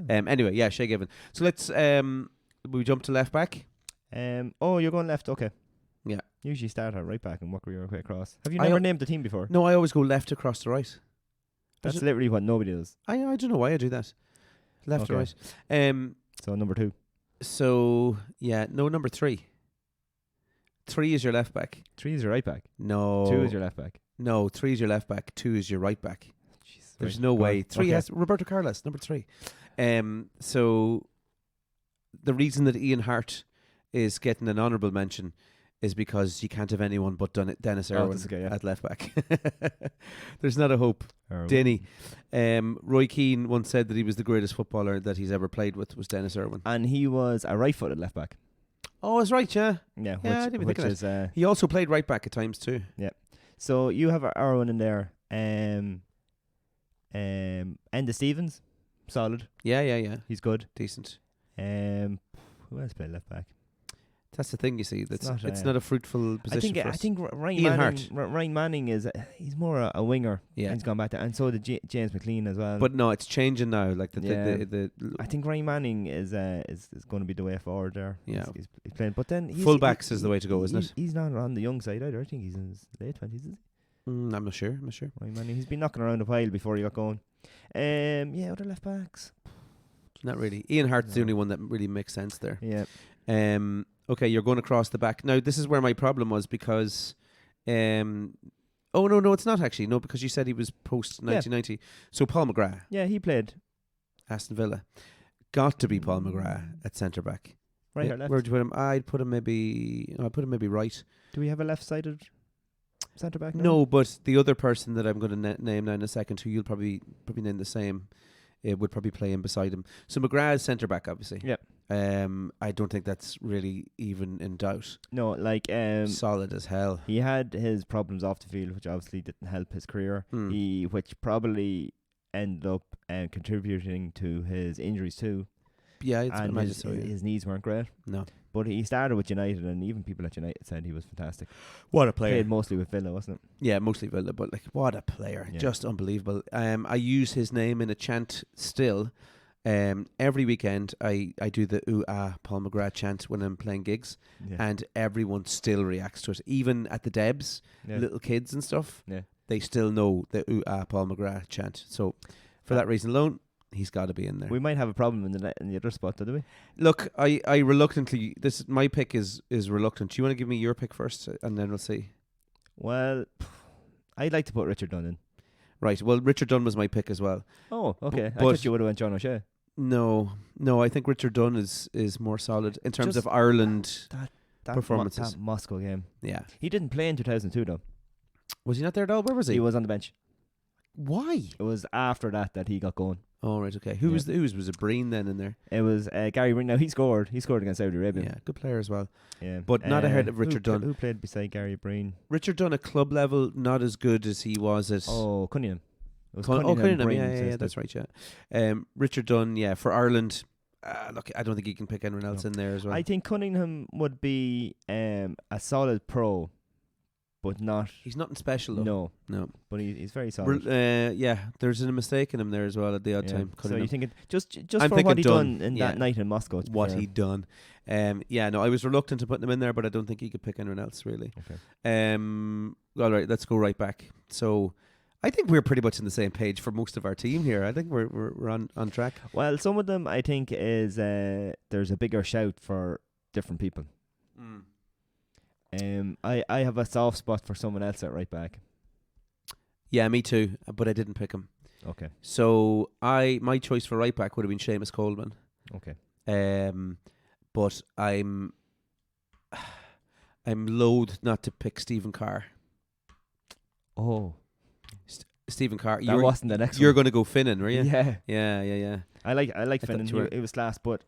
Yeah. Anyway, yeah, Shea Given. So let's we jump to left back. Oh, you're going left. Okay. Yeah. Usually start at right back and work your way across. Have you I never al- named the team before? No, I always go left across to right. That's literally what nobody does. I don't know why I do that. Left to Okay. right. So number 2. So yeah, no, number 3. 3 is your left back. 3 is your right back. No. 2 is your left back. No, 3 is your left back. 2 is your right back. Jeez, There's right. no Go way. on. 3 Okay. has Roberto Carlos, number 3. So the reason that Ian Hart is getting an honourable mention is because you can't have anyone but Dennis Irwin that's okay, yeah. at left back. There's not a hope. Or- Denny. Roy Keane once said that he was the greatest footballer that he's ever played with was Dennis Irwin. And he was a right-footed left back. Oh, that's right, yeah. Yeah, Yeah, I didn't even which think of is He also played right back at times too. so you have Irwin in there. Enda Stevens, solid. Yeah. He's good. Decent. Who else played left back? That's the thing, you see. It's not, not a fruitful position for I us. think Ryan Ian Manning. Ryan Manning is he's more a winger. Yeah. He's gone back to, and so did James McLean as well. But no, it's changing now. Like Yeah. the I think Ryan Manning is going to be the way forward there. Yeah. He's playing. But then fullbacks is the way to go, isn't it? He's not on the young side either. I think he's in his late 20s, is he? I'm not sure. Ryan Manning. He's been knocking around a while before he got going. Other left backs. Not really. Ian Hart's the No. only one that really makes sense there. Yeah. Okay, you're going across the back. Now, this is where my problem was because... oh, no, it's not actually. No, because you said he was post-1990. So Paul McGrath, Yeah, he played Aston Villa. Got to be Paul McGrath at centre-back. right Yeah, or left. where'd you put him? I'd put him maybe right. Do we have a left-sided centre back? No, but the other person that I'm going to name now in a second, who you'll probably name the same, would probably play in beside him. So McGrath is centre back, obviously. Yeah. I don't think that's really even in doubt. No, like Solid as hell. he had his problems off the field, which obviously didn't help his career. Which probably ended up contributing to his injuries too. Yeah, I'd And imagine so. Yeah. his knees weren't great. No. But he started with United, and even people at United said he was fantastic. What a player. Played mostly with Villa, wasn't it? Yeah, mostly Villa, but like what a player. Yeah. Just unbelievable. I use his name in a chant still. Every weekend I do the ooh ah Paul McGrath chant when I'm playing gigs, Yeah. and everyone still reacts to it. Even at the Debs, Yeah. little kids and stuff, Yeah. they still know the ooh ah Paul McGrath chant. So for that reason alone, he's got to be in there. We might have a problem in the other spot, do we? Look, I reluctantly, my pick is reluctant. Do you want to give me your pick first, and then we'll see? Well, I'd like to put Richard Dunn in. Right. Well, Richard Dunn was my pick as well. Oh, okay. I but- thought you would have went John O'Shea. No, I think Richard Dunn is more solid in terms Just of Ireland That performances. that Moscow game. Yeah. He didn't play in 2002 though. Was he not there at all? Where was he? He was on the bench. Why? It was after that he got going. Oh, right, okay. Who was it Breen then in there? It was Gary Breen. Now he scored against Saudi Arabia. Yeah, good player as well. Yeah. But not ahead of Richard Dunn. Who played beside Gary Breen? Richard Dunn at club level, not as good as he was at... Oh, Cunningham. It was Cunningham, Breen, yeah, so it's that's right, yeah. Richard Dunn, yeah, for Ireland, look, I don't think you can pick anyone else No. in there as well. I think Cunningham would be a solid pro, but not. He's nothing special though. No, but he's very solid. Yeah, there's a mistake in him there as well at the odd Yeah. time. So Cunningham. you thinking just I'm for thinking what he Dunn, done in yeah. that night in Moscow? to be What fair. he'd done. Yeah, no, I was reluctant to put him in there, but I don't think he could pick anyone else really. Okay. All right, let's go right back. So I think we're pretty much on the same page for most of our team here. I think we're on track. Well, some of them I think is there's a bigger shout for different people. I have a soft spot for someone else at right back. Yeah, me too, but I didn't pick him. Okay. So my choice for right back would have been Seamus Coleman. Okay. But I'm loath not to pick Stephen Carr. Oh. Stephen Carr. That wasn't the next You're one. going to go Finnan, were you? Yeah. Yeah. I like thought Finnan. you were. It was class, but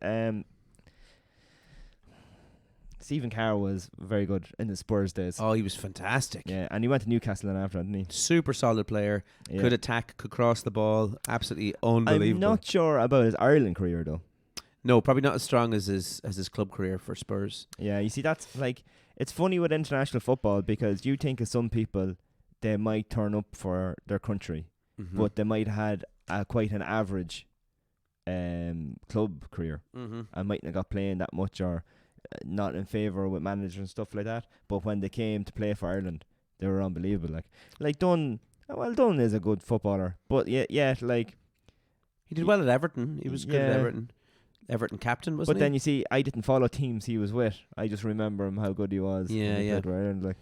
Stephen Carr was very good in the Spurs days. Oh, he was fantastic. Yeah, and he went to Newcastle then after, didn't he? Super solid player. Yeah. Could attack, could cross the ball. Absolutely unbelievable. I'm not sure about his Ireland career though. No, probably not as strong as his club career for Spurs. Yeah, you see, that's like, it's funny with international football because you think of some people, they might turn up for their country, but they might have had quite an average club career and mightn't have got playing that much or not in favour with managers and stuff like that. But when they came to play for Ireland, they were unbelievable. Like Dunn, well, Dunn is a good footballer, but yeah, like he did well at Everton. He was good at Everton. Everton captain, wasn't he? But then you see, I didn't follow teams he was with. I just remember him how good he was. Yeah. Played for Ireland, like.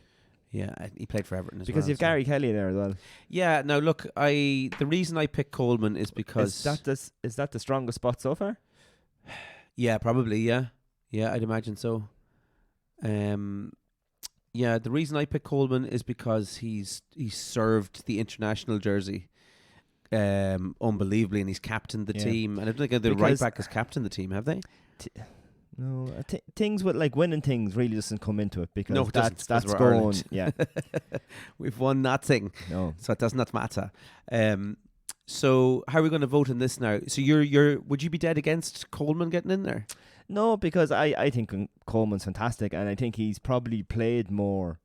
Yeah, he played for Everton as because well. you've Gary Kelly there as well. Yeah, now look, the reason I picked Coleman is because is that the strongest spot so far? Yeah, probably. Yeah, I'd imagine so. Yeah, the reason I picked Coleman is because he's served the international jersey unbelievably, and he's captained the team. And I don't think the right back has captained the team, have they? No, things with like winning things really doesn't come into it because no, that's going. Ireland. Yeah, we've won nothing. No, so it does not matter. So how are we going to vote on this now? So would you be dead against Coleman getting in there? No, because I think Coleman's fantastic, and I think he's probably played more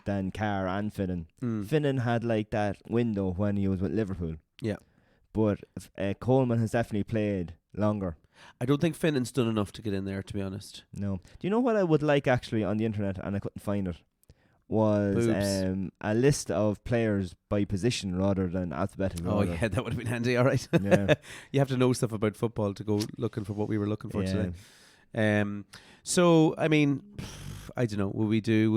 than Carr and Finnan. Finnan had like that window when he was with Liverpool. Yeah, but Coleman has definitely played longer. I don't think Finnan's done enough to get in there, to be honest. No. Do you know what I would like actually on the internet, and I couldn't find it, was a list of players by position rather than alphabetical order. Yeah, that would have been handy. All right. Yeah. You have to know stuff about football to go looking for what we were looking for today. So I mean, I don't know. Will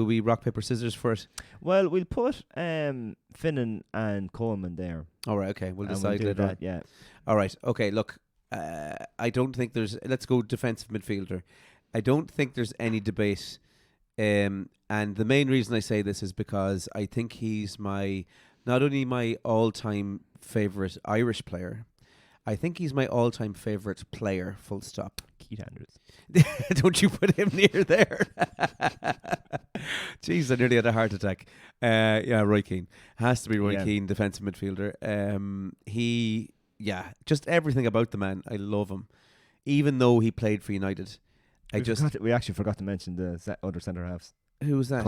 we rock paper scissors for it? Well, we'll put Finnan and Coleman there. All right. Okay. We'll decide we'll do later. That, yeah. All right. Okay. Look. I don't think let's go defensive midfielder. I don't think there's any debate. And the main reason I say this is because I think he's not only my all-time favourite Irish player, I think he's my all-time favourite player, full stop. Keith Andrews. Don't you put him near there. Jeez, I nearly had a heart attack. Yeah, Roy Keane. Has to be Roy Keane, defensive midfielder. Just everything about the man. I love him. Even though he played for United. We actually forgot to mention the other centre halves. Who was that?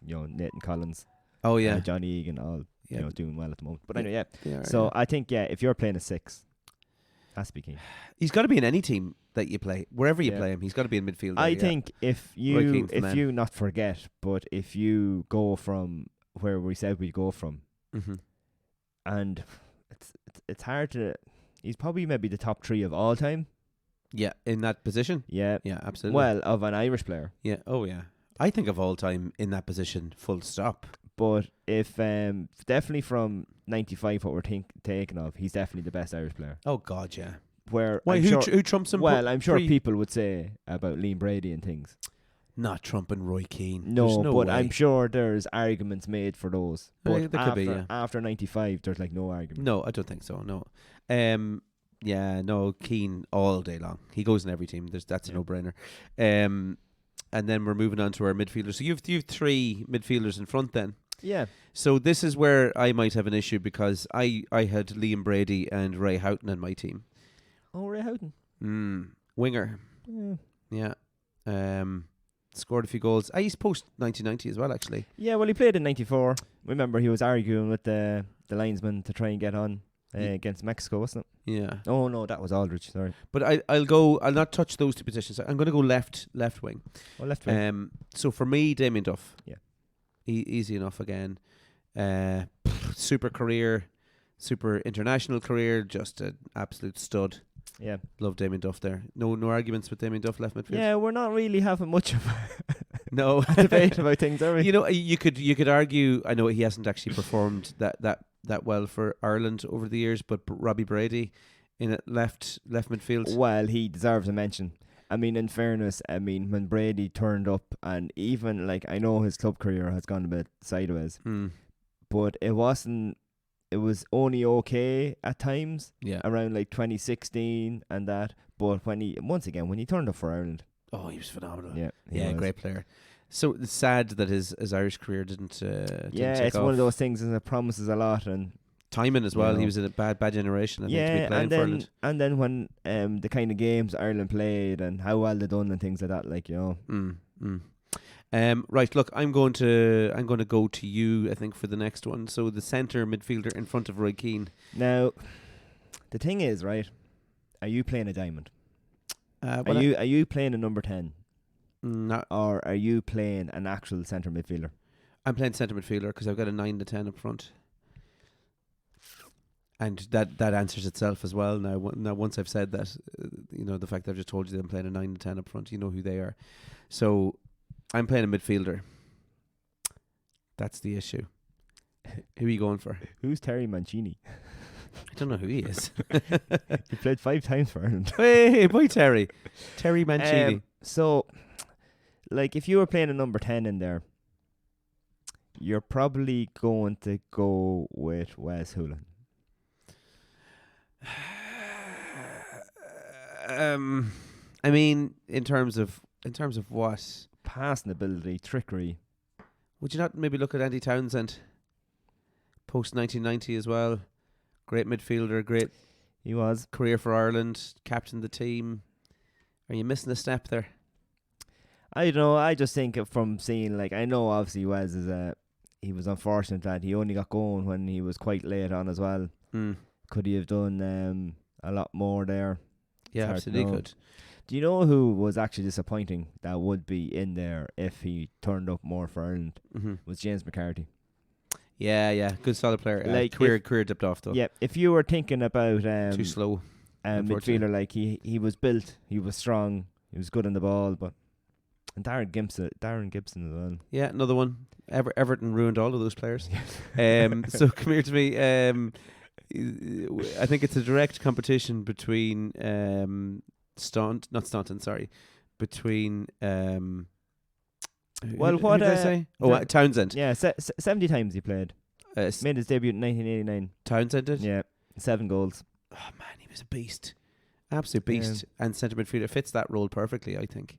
Nathan Collins. Oh yeah, Johnny Egan, all doing well at the moment. But anyway, yeah. So I think if you're playing a 6, has to be Keane. He's got to be in any team that you play, wherever you play him. He's got to be in midfield. I think if you not forget, but if you go from where we said we go from, and it's hard to. He's probably maybe the top 3 of all time. Yeah, in that position. Yeah, absolutely. Well, of an Irish player. Yeah. Oh yeah. I think of all time in that position, full stop. But if definitely from 95, what we're taking of, he's definitely the best Irish player. Oh God, yeah. Who trumps him? Well, I'm sure people would say about Liam Brady and things. Not trumping Roy Keane. No, but way. I'm sure there's arguments made for those. But there could be, yeah. After 95, there's like no argument. No, I don't think so. No. Keane all day long. He goes in every team. That's a no-brainer. And then we're moving on to our midfielders. So you've 3 midfielders in front then. Yeah. So this is where I might have an issue because I had Liam Brady and Ray Houghton in my team. Oh, Ray Houghton. Winger. Yeah. Scored a few goals. He's post 1990 as well, actually. Yeah, well, he played in 94. Remember, he was arguing with the linesman to try and get on against Mexico, wasn't it? Yeah. Oh, no, that was Aldridge, sorry. But I'll not touch those 2 positions. I'm going to go left wing. Oh, left wing. So for me, Damien Duff. Yeah. Easy enough again. Super career, super international career, just an absolute stud. Yeah. Love Damien Duff there. No arguments with Damien Duff left midfield. Yeah, we're not really having much of no a debate about things, are we? You could argue. I know he hasn't actually performed that well for Ireland over the years, but Robbie Brady in it left midfield. Well, he deserves a mention. I mean, in fairness, when Brady turned up, and even I know his club career has gone a bit sideways, but it wasn't it was only okay at times Yeah. around like 2016 and that. But when he turned up for Ireland, Oh, he was phenomenal. yeah, Yeah, great player. So it's sad that his Irish career didn't take it's off. one of those things, and it promises a lot. And timing as well. You know. He was in a bad generation, I think, to be playing for Ireland. And then when the kind of games Ireland played and how well they done and things like that, like, you know. Right, look, I'm going to go to you, I think, for the next one. So the centre midfielder in front of Roy Keane. Now, the thing is, right? Are you playing a diamond? Are you playing a number 10? No. Or are you playing an actual centre midfielder? I'm playing centre midfielder because I've got a 9 to 10 up front. And that answers itself as well. Now once I've said that, the fact that I've just told you that I'm playing a 9 to 10 up front, you know who they are. So I'm playing a midfielder. That's the issue. Who are you going for? Who's Terry Mancini? I don't know who he is. He played 5 times for Ireland. Hey, boy, Terry Mancini. So, like, if you were playing a number 10 in there, you're probably going to go with Wes Houlihan. I mean, in terms of what? Passing ability, trickery. Would you not maybe look at Andy Townsend? Post 1990 as well. Great midfielder, great. He was. Career for Ireland, captained the team. Are you missing a step there? I don't know. I just think from seeing, like, I know obviously Wes he was unfortunate that he only got going when he was quite late on as well. Could he have done a lot more there? Yeah, absolutely could. Do you know who was actually disappointing that would be in there if he turned up more for Ireland? Was James McCarthy. Yeah, good solid player. Like career dipped off though. Yeah, if you were thinking about too slow, midfielder, like he was built, he was strong, he was good on the ball, and Darren Gibson as well. Yeah, another one. Everton ruined all of those players. So come here to me. I think it's a direct competition between between well, who did I say? Townsend. Yeah, 70 times he played. Made his debut in 1989. Townsend did? Yeah, 7 goals. Oh man, he was a beast. Absolute beast. Yeah. And centre midfielder fits that role perfectly, I think.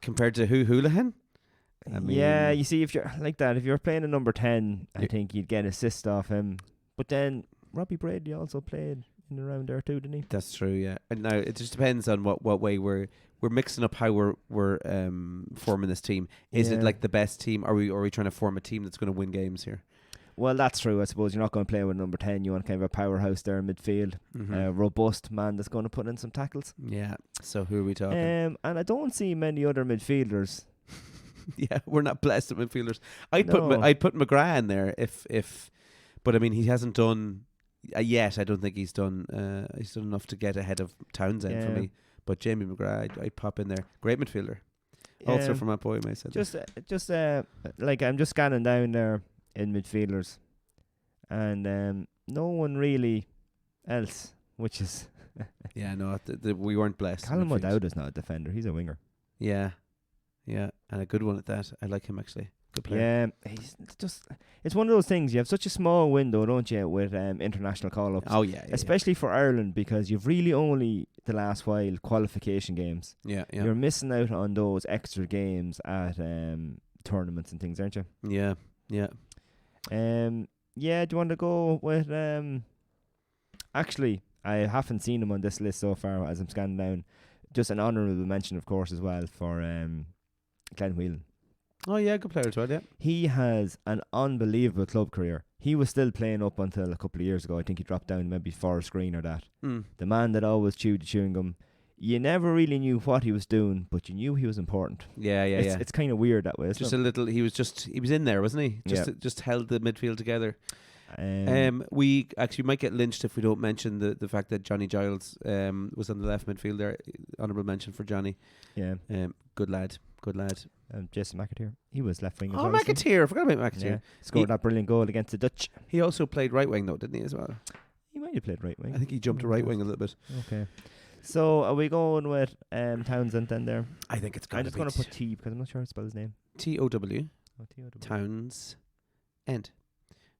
Compared to Houlihan? I mean, yeah, you see, if you're like that, if you're playing a number 10, I think you'd get assist off him. But then Robbie Brady also played in the round there too, didn't he? That's true, yeah. And now it just depends on what way we're mixing up how we're forming this team. Is it like the best team? Are we trying to form a team that's going to win games here? Well, that's true. I suppose you're not going to play with number 10. You want kind of a powerhouse there in midfield, robust man that's going to put in some tackles. Yeah. So who are we talking? And I don't see many other midfielders. Yeah, we're not blessed with midfielders. I'd put McGrath in there if, but I mean he hasn't done yet. I don't think he's done enough to get ahead of Townsend for me. But Jamie McGrath, I'd pop in there. Great midfielder. Also for my boy, Mason. Just like I'm just scanning down there in midfielders, and no one really else, which is yeah, no, we weren't blessed. Callum O'Dowd is not a defender; he's a winger. Yeah, and a good one at that. I like him actually. Good player. Yeah, it's one of those things. You have such a small window, don't you, with international call-ups? Oh yeah, especially for Ireland, because you've really only the last while qualification games. Yeah. You're missing out on those extra games at tournaments and things, aren't you? Yeah. Do you want to go with actually, I haven't seen him on this list so far as I'm scanning down. Just an honourable mention, of course, as well for Glenn Whelan. Oh yeah, good player as well, yeah. He has an unbelievable club career. He was still playing up until a couple of years ago. I think he dropped down maybe Forest Green or that. The man that always chewed the chewing gum. You never really knew what he was doing, but you knew he was important. Yeah. It's kind of weird that way. Just a little. He was in there, wasn't he? Just held the midfield together. We actually might get lynched if we don't mention the fact that Johnny Giles was on the left midfield there. Honourable mention for Johnny. Yeah. Good lad. Jason McAteer. He was left wing. McAteer. I forgot about McAteer. Yeah. Scored that brilliant goal against the Dutch. He also played right wing though, didn't he, as well? He might have played right wing. I think he jumped to right wing a little bit. Okay. So are we going with Townsend then there? I think it's I'm just going to put T because I'm not sure how to spell his name. T-O-W. T-O-W.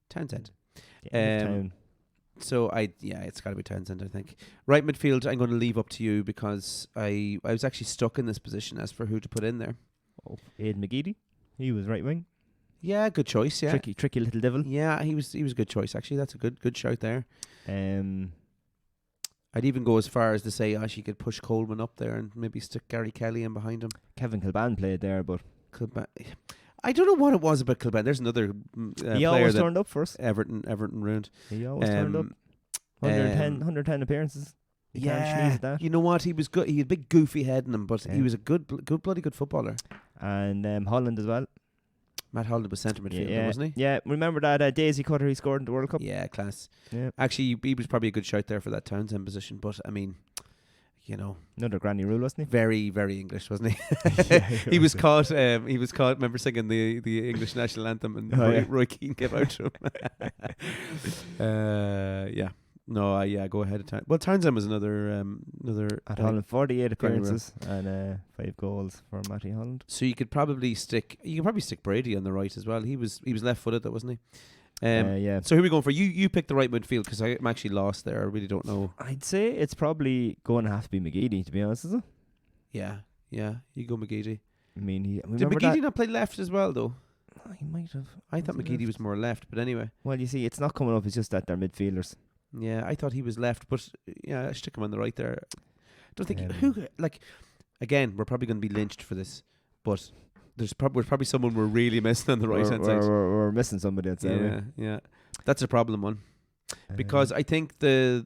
Townsend. The end of town. So it's got to be Townsend, I think. Right midfield, I'm going to leave up to you because I was actually stuck in this position as for who to put in there. Oh, Aidan McGeady. He was right wing. Yeah, good choice. Yeah, Tricky little devil. Yeah, he was a good choice actually. That's a good shout there. I'd even go as far as to say, she could push Coleman up there and maybe stick Gary Kelly in behind him. Kevin Kilban played there, but I don't know what it was about Kilban. There's another he player always that turned up for us. Everton ruined. He always turned up. 110 appearances. You can't sneeze at that. You know what? He was good. He had a big goofy head in him, but he was a bloody good footballer. And Holland as well. Matt Holland was centre midfielder, wasn't he? Yeah, remember that Daisy cutter he scored in the World Cup? Yeah, class. Yeah. Actually, he was probably a good shout there for that Townsend position, but I mean, another granny rule, wasn't he? Very, very English, wasn't he? He was caught. Remember singing the English national anthem, and Roy Keane gave out to him. Yeah. No, go ahead of time. Well, Townsend was another at Holland, 48 appearances and 5 goals for Matty Holland. So you could probably stick Brady on the right as well. He was left-footed, though, wasn't he? Yeah. So who are we going for? You picked the right midfield because I'm actually lost there. I really don't know. I'd say it's probably going to have to be McGeady, to be honest, is it? Yeah. You go McGeady. I mean, did McGeady not play left as well, though? He might have. I thought McGeady was more left, but anyway. Well, you see, it's not coming up. It's just that they're midfielders. Yeah, I thought he was left, but I stick him on the right there. Don't think again, we're probably going to be lynched for this, but there's probably someone we're really missing on the right hand side. We're missing somebody. I'd say. Yeah, that's a problem one, because I think the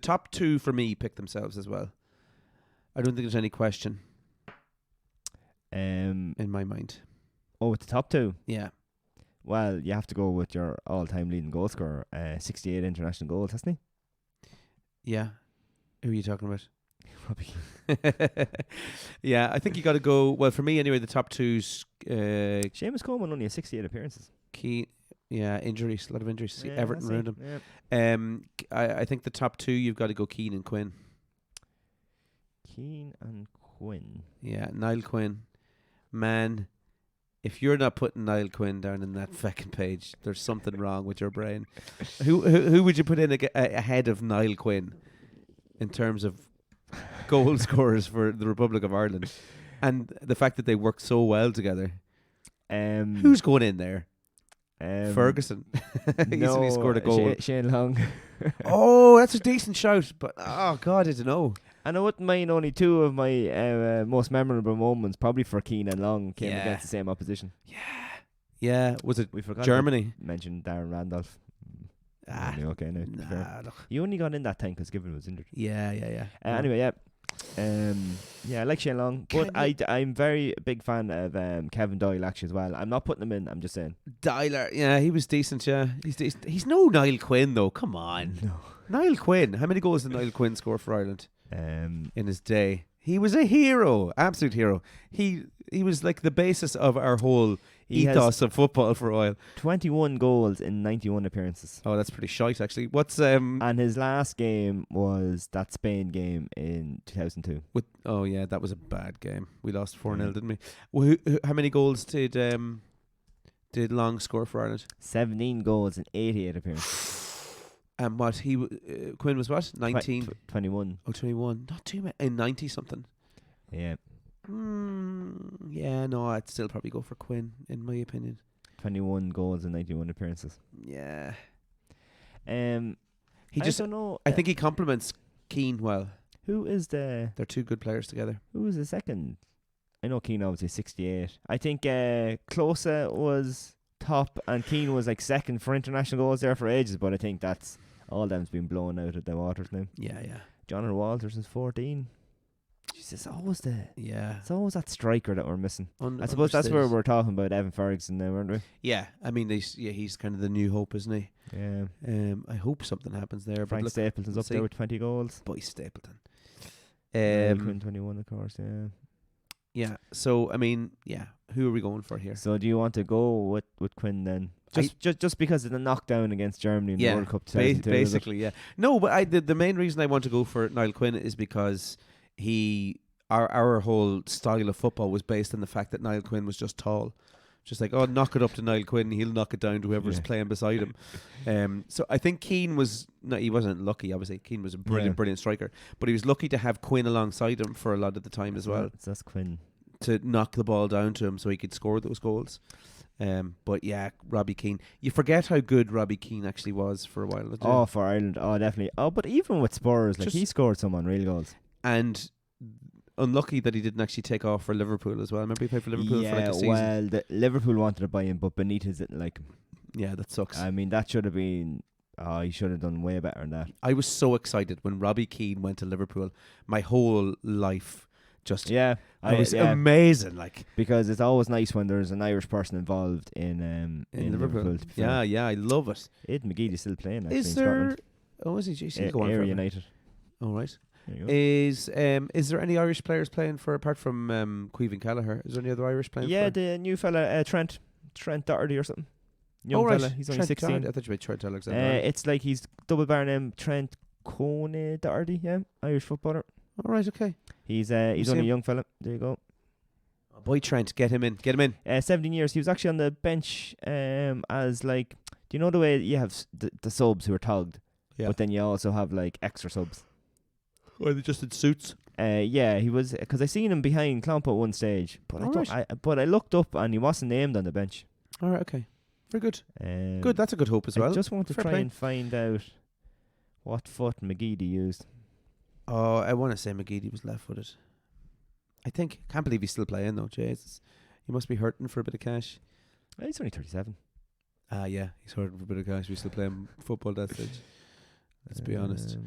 top two for me pick themselves as well. I don't think there's any question. In my mind. Oh, with the top two. Yeah. Well, you have to go with your all-time leading goal scorer, 68 international goals, hasn't he? Yeah. Who are you talking about? Robbie. Yeah, I think you got to go. Well, for me anyway, the top two's Seamus Coleman only has 68 appearances. Injuries, a lot of injuries. Yeah, Everton ruined him. Yeah. I think the top two you've got to go Keane and Quinn. Keane and Quinn. Yeah, Niall Quinn. Man, if you're not putting Niall Quinn down in that fucking page, there's something wrong with your brain. Who would you put in ahead of Niall Quinn in terms of goal scorers for the Republic of Ireland, and the fact that they work so well together? Who's going in there? Ferguson. Easily scored a goal. Shane Long. Oh, that's a decent shout, but oh god, I don't know. And I wouldn't mind only two of my most memorable moments, probably for Keane and Long, came against the same opposition. Yeah. Was it we forgot Germany? Mentioned Darren Randolph. Okay, now. Look. You only got in that time because Given was injured. Yeah. Anyway, I like Shane Long, but I'm very big fan of Kevin Doyle actually as well. I'm not putting him in. I'm just saying. Dyler, yeah, he was decent. Yeah, he's decent. He's no Niall Quinn though. Come on, no. Niall Quinn. How many goals did Niall Quinn score for Ireland in his day? He was a hero, absolute hero. He was like the basis of our whole ethos of football for a while. 21 goals in 91 appearances. Oh, that's pretty shite actually. What's And his last game was that Spain game in 2002. That was a bad game. We lost 4-0, didn't we? Well, how many goals did Long score for Ireland? 17 goals in 88 appearances. And what Quinn was what? 19? 21. Oh, 21. Not too many. In 90 something. Yeah. Yeah, no, I'd still probably go for Quinn, in my opinion. 21 goals in 91 appearances. Yeah. I don't know. I think he complements Keane well. They're two good players together. Who is the second? I know Keane obviously 68. I think Klose was top and Keane was like second for international goals there for ages, but I think that's all them's been blown out of the waters now. Yeah. Jonathan Walters is 14. Jesus, always it's always that striker that we're missing. I suppose that's where we're talking about Evan Ferguson now, aren't we? Yeah, I mean, he's kind of the new hope, isn't he? Yeah. I hope something happens there. Frank Stapleton's up there with 20 goals. Boy, Stapleton. Quinn 21, of course. Yeah. Yeah. So I mean, who are we going for here? So do you want to go with Quinn then? Just because of the knockdown against Germany in the World Cup 2002, basically, yeah. No, but the main reason I want to go for Niall Quinn is because our whole style of football was based on the fact that Niall Quinn was just tall. Just like, oh, knock it up to Niall Quinn, he'll knock it down to whoever's playing beside him. So I think Keane was, no, he wasn't lucky, obviously. Keane was a brilliant striker. But he was lucky to have Quinn alongside him for a lot of the time as well. That's Quinn. To knock the ball down to him so he could score those goals. But yeah, Robbie Keane. You forget how good Robbie Keane actually was for a while. Oh, for Ireland. Oh, definitely. Oh, but even with Spurs, like he scored some unreal goals. And unlucky that he didn't actually take off for Liverpool as well. Remember he played for Liverpool for like a season? Well, Liverpool wanted to buy him, but Benitez didn't like him. Yeah, that sucks. I mean, that should have been... Oh, he should have done way better than that. I was so excited when Robbie Keane went to Liverpool. My whole life just... Yeah. It was amazing. Like, because it's always nice when there's an Irish person involved in Liverpool. Yeah, I love it. Ed McGeady still playing, actually, is there... Oh, is he? He's still going Ayr United. Oh, right. Is there any Irish players playing for, apart from Caoimhin Kelleher? Is there any other Irish playing? Yeah, the new fella Trent Doherty or something. Young fella, he's only 16. I thought you meant Trent Alexander. It's like he's double bar name Trent Cone Doherty. Yeah, Irish footballer. All right, okay. He's only a young fella. There you go. Oh boy, Trent, get him in. 17 years. He was actually on the bench as like. Do you know the way you have the subs who are togged, but then you also have like extra subs. Or they just in suits? Yeah, he was, because I seen him behind Clomp at one stage, but I looked up and he wasn't named on the bench. All right, okay, very good. Good, that's a good hope as well. I just want to try and find out what foot McGeady used. Oh, I want to say McGeady was left-footed. I think. Can't believe he's still playing though. Jesus, he must be hurting for a bit of cash. He's only 37. Yeah, he's hurting for a bit of cash. We're still playing football at that stage. Let's be honest.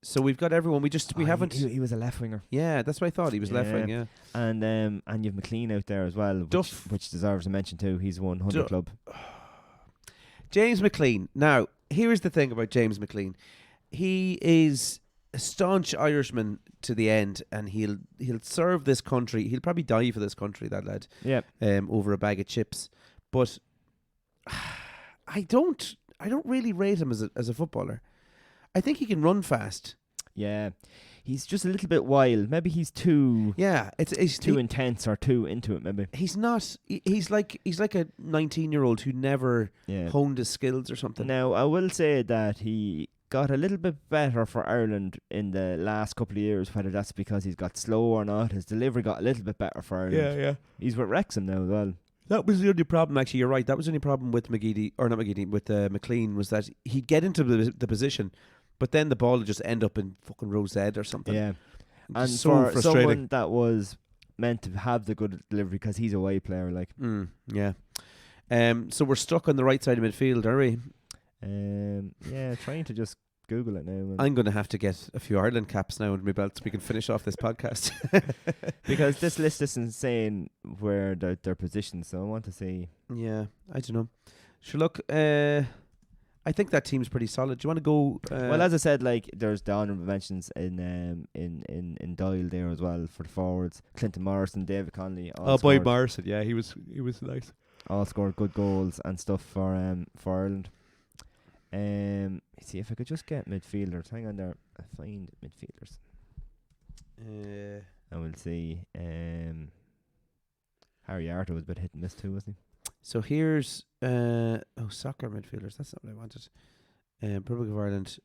So we've got everyone. We haven't. He was a left winger. Yeah, that's what I thought. He was left wing. Yeah, and you've McLean out there as well, which deserves a mention too. He's 100 club. James McLean. Now, here's the thing about James McLean. He is a staunch Irishman to the end, and he'll serve this country. He'll probably die for this country, that lad. Yeah. Over a bag of chips, but I don't really rate him as a footballer. I think he can run fast. Yeah, he's just a little bit wild. Maybe he's too. Yeah, he's too intense or too into it. Maybe he's not. He's like a 19-year-old who never honed his skills or something. Now I will say that he got a little bit better for Ireland in the last couple of years. Whether that's because he's got slow or not, his delivery got a little bit better for Ireland. Yeah. He's with Wrexham now as well. That was the only problem, actually. You're right. That was the only problem with McLean, was that he'd get into the position, but then the ball would just end up in fucking row Z or something. Yeah. And so for someone that was meant to have the good delivery, because he's a way player, like. Yeah. So we're stuck on the right side of midfield, are we? Yeah, trying to just Google it now. I'm going to have to get a few Ireland caps now under my belt so we can finish off this podcast. Because this list isn't saying where their positions, so I want to see. Yeah, I don't know. Sure, look, I think that team's pretty solid. Do you want to go? Well, as I said, like there's the honourable mentions in Doyle there as well for the forwards. Clinton Morrison, David Connolly. Boy Morrison, yeah, he was nice. All scored good goals and stuff for Ireland. See if I could just get midfielders. Hang on there. I find midfielders. I will see. Harry Arter was a bit hit and miss too, wasn't he? So here's soccer midfielders. That's not what I wanted. Republic of Ireland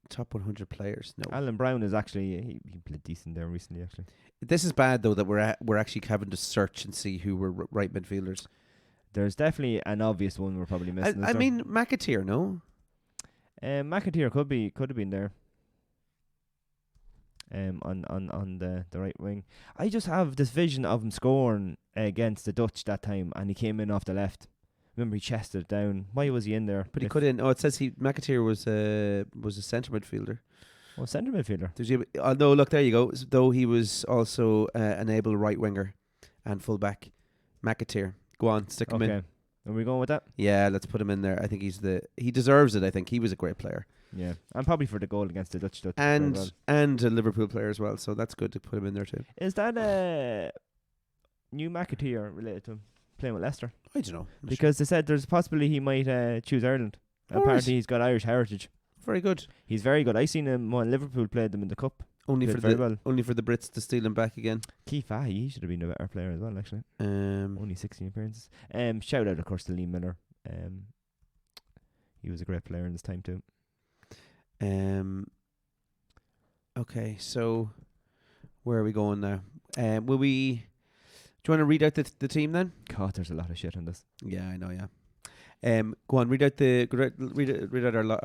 top 100 players. No, Alan Brown is actually he played decent there recently. Actually, this is bad though that we're actually having to search and see who were right midfielders. There's definitely an obvious one we're probably missing. I mean McAteer, no. McAteer could have been there. On the right wing. I just have this vision of him scoring against the Dutch that time, and he came in off the left. Remember, he chested it down. Why was he in there? But he could in. Oh, it says McAteer was a centre midfielder. Oh, centre midfielder. No, look, there you go. Though he was also an able right winger and full back. McAteer. Go on, stick him in. Are we going with that? Yeah, let's put him in there. I think he deserves it. I think he was a great player. Yeah, and probably for the goal against the Dutch. And a Liverpool player as well, so that's good to put him in there too. Is that new McAteer related to him playing with Leicester? I don't know. Because they said there's a possibility he might choose Ireland. Apparently he's got Irish heritage. Very good. He's very good. I seen him when Liverpool played them in the cup. Only Played for very the well. only for the Brits to steal him back again. Keith Fahey, he should have been a better player as well, actually. Um, Only 16 appearances. Shout out, of course, to Lee Miller. He was a great player in his time too. Okay, so where are we going now? Will we? Do you want to read out the team then? God, there's a lot of shit on this. Yeah, I know. Yeah. Go on. Read out our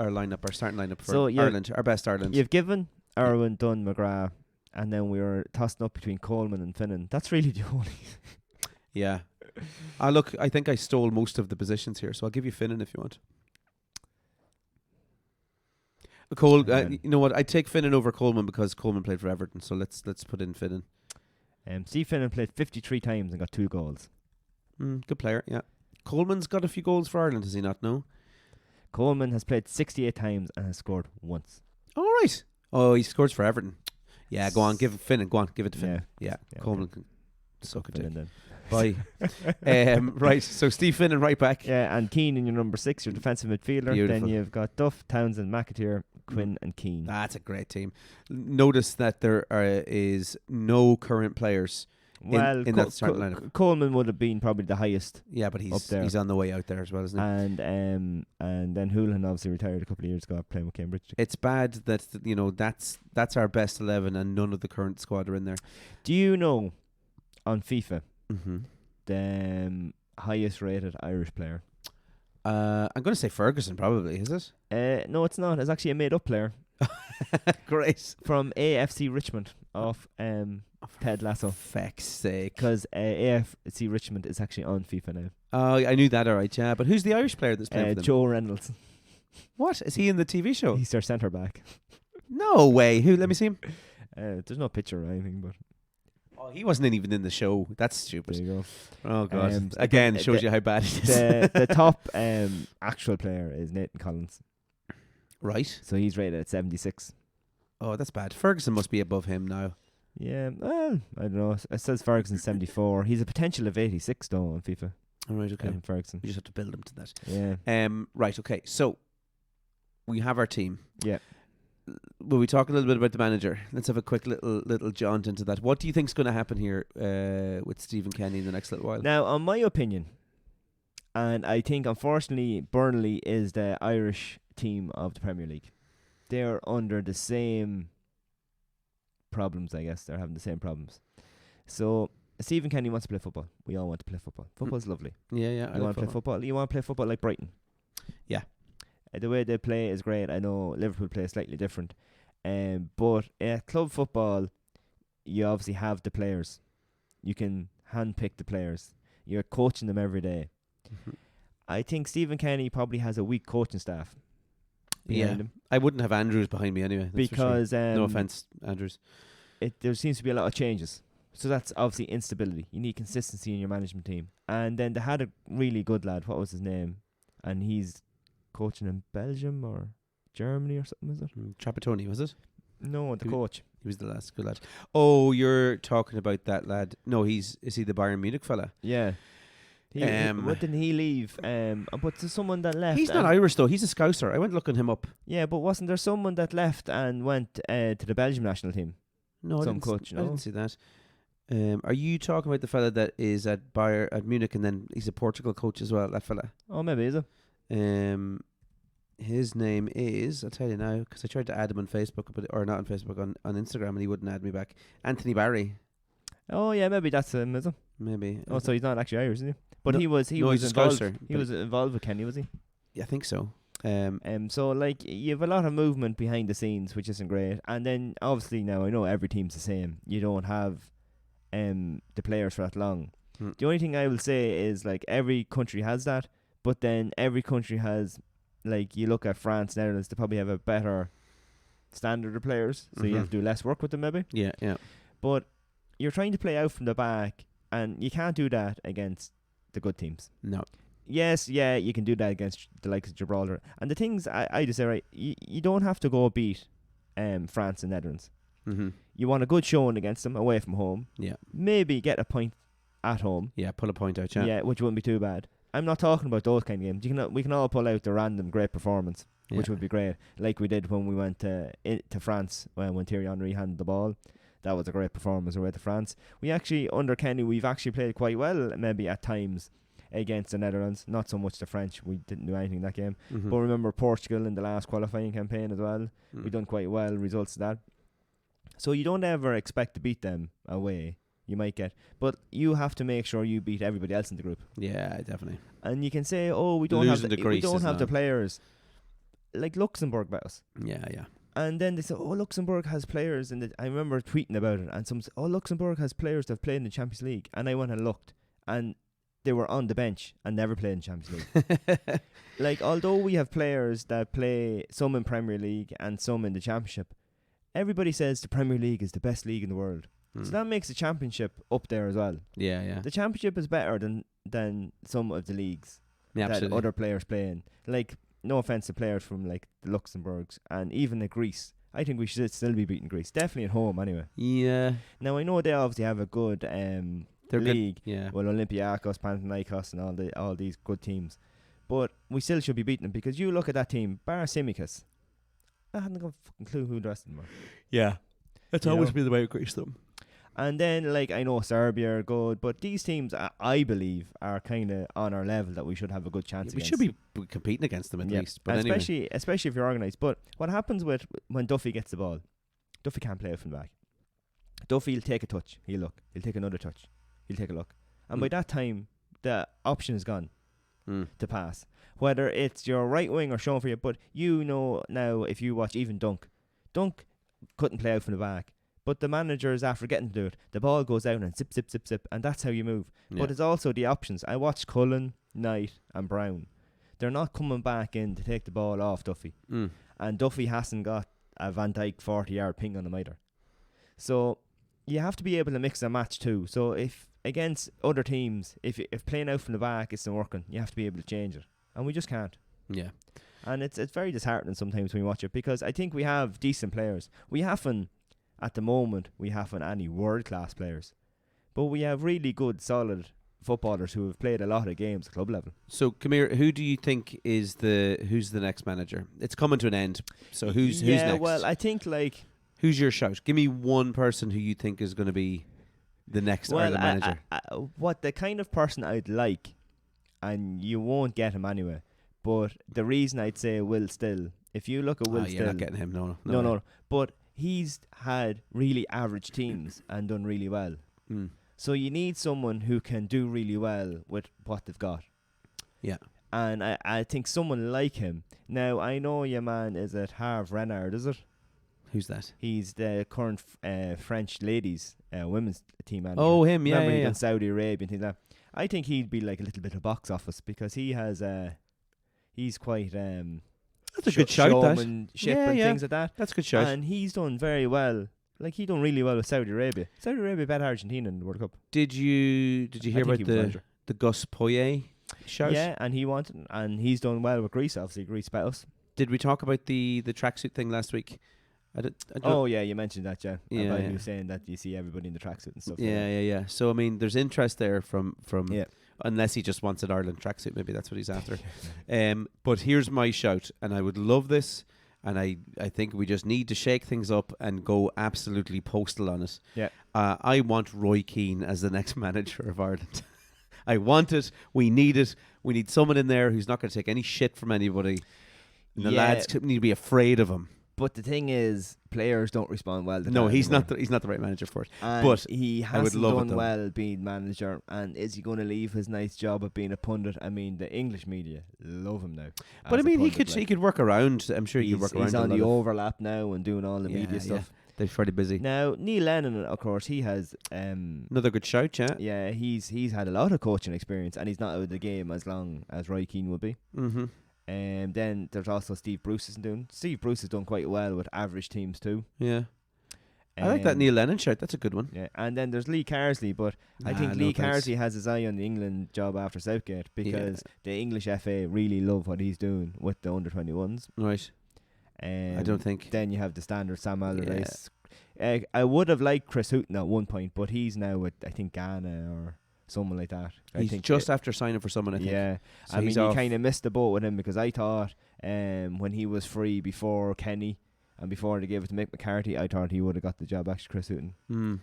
lineup, our starting lineup for So, Ireland, our best Ireland. You've given Irwin, Dunn, McGrath, and then we were tossing up between Coleman and Finnan. That's really the only. Yeah. Look, I think I stole most of the positions here, so I'll give you Finnan if you want. You know what? I'd take Finnan over Coleman because Coleman played for Everton, so let's put in Finnan. Steve Finnan played 53 times and got 2 goals. Good player, yeah. Coleman's got a few goals for Ireland, does he not? No? Coleman has played 68 times and has scored once. All right. Oh, he scores for Everton. Yeah, go on, give it Finnan. Go on, give it to Finnan. Yeah. Coleman can suck a dick. Then. Bye. Right, so Steve Finnan right back. Yeah, and Keane in your number 6, your defensive midfielder. Beautiful. Then you've got Duff, Townsend, McAteer, Quinn and Keane. That's a great team. Notice that there is no current players in that starting lineup. Coleman would have been probably the highest. Yeah, but up there. he's on the way out there as well, isn't he? And then Houlihan obviously retired a couple of years ago playing with Cambridge. It's bad that that's our best 11 and none of the current squad are in there. Do you know on FIFA Mm-hmm. the highest rated Irish player? I'm going to say Ferguson, probably. Is it? No, it's not. It's actually a made-up player. Great. From AFC Richmond of Ted Lasso. Feck's sake. Because AFC Richmond is actually on FIFA now. Oh, I knew that, all right, yeah. But who's the Irish player that's playing for them? Joe Reynolds. What? Is he in the TV show? He's their centre back. No way. Who? Let me see him. There's no picture or anything, but... Oh, he wasn't even in the show. That's stupid. There you go. Oh, God. Again, shows you how bad it is. The top actual player is Nathan Collins. Right. So he's rated at 76. Oh, that's bad. Ferguson must be above him now. Yeah, well, I don't know. It says Ferguson 74. He's a potential of 86 though on FIFA. All right, okay. Ferguson. You just have to build him to that. Yeah. Right, okay. So we have our team. Yeah. Will we talk a little bit about the manager? Let's have a quick little jaunt into that. What do you think's going to happen here with Stephen Kenny in the next little while? Now, on my opinion, and I think unfortunately Burnley is the Irish team of the Premier League. They're under the same problems, I guess. They're having the same problems. So Stephen Kenny wants to play football. We all want to play football. Football's lovely. Yeah. You want to play football? You want to play football like Brighton? Yeah. The way they play is great. I know Liverpool play slightly different. But club football, you obviously have the players. You can handpick the players. You're coaching them every day. Mm-hmm. I think Stephen Kenny probably has a weak coaching staff behind him. I wouldn't have Andrews behind me anyway. Because no offense, Andrews. There seems to be a lot of changes. So that's obviously instability. You need consistency in your management team. And then they had a really good lad. What was his name? And he's coaching in Belgium or Germany or something, is it? Trapattoni, was it? No, the coach. He was the last good lad. Oh, you're talking about that lad. No, is he the Bayern Munich fella? Yeah. What didn't he leave? But to someone that left. He's not Irish though. He's a Scouser. I went looking him up. Yeah, but wasn't there someone that left and went to the Belgium national team? No, I didn't see that. Are you talking about the fella that is at Munich and then he's a Portugal coach as well? That fella. Oh, maybe is it? His name is, I'll tell you now, because I tried to add him on Facebook, or not on Facebook, on Instagram, and he wouldn't add me back. Anthony Barry. Oh yeah, maybe that's him, is it? Maybe. Oh, so he's not actually Irish, is he? But no, he was he's involved. Scouser, He was involved with Kenny, was he? Yeah, I think so. So like you have a lot of movement behind the scenes, which isn't great. And then obviously now I know every team's the same. You don't have the players for that long. The only thing I will say is like every country has that, but then every country has, like, you look at France, Netherlands, they probably have a better standard of players, so you have to do less work with them maybe. Yeah. But you're trying to play out from the back, and you can't do that against the good teams. No. Yes, yeah, you can do that against the likes of Gibraltar. And the things I just say, right, you don't have to go beat France and Netherlands. Mm-hmm. You want a good showing against them away from home. Yeah. Maybe get a point at home. Yeah, pull a point out, yeah. Yeah, which wouldn't be too bad. I'm not talking about those kind of games. We can all pull out the random great performance, which would be great, like we did when we went to France when Thierry Henry handed the ball. That was a great performance. We went to France. We actually, under Kenny, we've actually played quite well, maybe at times, against the Netherlands. Not so much the French. We didn't do anything in that game. But remember Portugal in the last qualifying campaign as well. We done quite well, results of that. So you don't ever expect to beat them away. You might get, but you have to make sure you beat everybody else in the group. Yeah, definitely. And you can say, oh, we don't have the players. Like Luxembourg beat us. Yeah, yeah. And then they say, oh, Luxembourg has players. I remember tweeting about it. And some said, oh, Luxembourg has players that have played in the Champions League. And I went and looked. And they were on the bench and never played in Champions League. Like, although we have players that play some in Premier League and some in the Championship, everybody says the Premier League is the best league in the world. So that makes the Championship up there as well. Yeah, yeah. The Championship is better than some of the leagues that other players play in. Like, no offense to players from like the Luxembourgs and even the Greece. I think we should still be beating Greece. Definitely at home anyway. Yeah. Now I know they obviously have a good league. Yeah. Well, Olympiacos, Panathinaikos and all these good teams. But we still should be beating them because you look at that team, bar Simicas. I hadn't got a fucking clue who the rest of them were. Yeah. That's always been the way with Greece though. And then, like, I know Serbia are good, but these teams, I believe, are kind of on our level that we should have a good chance against. We should be competing against them at least. But especially if you're organised. But what happens when Duffy gets the ball, Duffy can't play it from the back. Duffy will take a touch. He'll look. He'll take another touch. He'll take a look. And by that time, the option is gone to pass. Whether it's your right wing or showing for you. But you know now, if you watch even Dunk couldn't play out from the back. But the manager is after getting to do it. The ball goes out and zip, zip, zip, zip, and that's how you move. Yeah. But it's also the options. I watched Cullen, Knight, and Brown. They're not coming back in to take the ball off Duffy. And Duffy hasn't got a Van Dijk 40-yard ping on him either. So you have to be able to mix and match too. So if against other teams, if playing out from the back isn't working, you have to be able to change it. And we just can't. Yeah. And it's very disheartening sometimes when you watch it because I think we have decent players. At the moment, we haven't any world-class players. But we have really good, solid footballers who have played a lot of games at club level. So, Kamir, who do you think who's the next manager? It's coming to an end. So who's next? Yeah, well, I think who's your shout? Give me one person who you think is going to be the next Ireland manager. What the kind of person I'd like, and you won't get him anyway, but the reason I'd say Will Still, if you look at Will Still... You're not getting him, no. But he's had really average teams and done really well. So you need someone who can do really well with what they've got. Yeah. And I think someone like him. Now, I know your man is at Harve Renard, is it? Who's that? He's the current French ladies women's team manager. Oh, him, yeah. Remember, in Saudi Arabia and things like that. I think he'd be like a little bit of box office because he has he's quite that's a good shout, showmanship and things like that. That's a good shout. And he's done very well. Like, he done really well with Saudi Arabia. Saudi Arabia bet Argentina in the World Cup. Did you hear about the Gus Poyet shout? Yeah, and he's done well with Greece. Obviously, Greece bet us. Did we talk about the tracksuit thing last week? Yeah, you mentioned that, Jen. About you saying that you see everybody in the tracksuit and stuff. Yeah. So I mean, there's interest there from unless he just wants an Ireland tracksuit, maybe that's what he's after. But here's my shout, and I would love this, and I think we just need to shake things up and go absolutely postal on it. Yeah. I want Roy Keane as the next manager of Ireland. I want it. We need it. We need someone in there who's not going to take any shit from anybody. And the lads need to be afraid of him. But the thing is, players don't respond well to that. No, he's not the right manager for it. And but he hasn't done well being manager. And is he going to leave his nice job of being a pundit? I mean, the English media love him now. But I mean, he could work around. I'm sure he could work around. He's on the overlap now and doing all the media stuff. They're fairly busy. Now, Neil Lennon, of course, he has another good shout, yeah. Yeah, he's had a lot of coaching experience, and he's not out of the game as long as Roy Keane would be. Mm-hmm. Then there's also Steve Bruce is doing. Steve Bruce has done quite well with average teams too. Yeah. I like that Neil Lennon shirt. That's a good one. Yeah. And then there's Lee Carsley, but I think Lee Carsley has his eye on the England job after Southgate because the English FA really love what he's doing with the under-21s. Right. I don't think. Then you have the standard Sam Allardyce. I would have liked Chris Houghton at one point, but he's now with, I think, Ghana or someone like that. He's just after signing for someone, I think. Yeah, So I mean, he's you off. kind of missed the boat with him because I thought when he was free before Kenny and before they gave it to Mick McCarthy, I thought he would have got the job. Actually, Chris Hooton.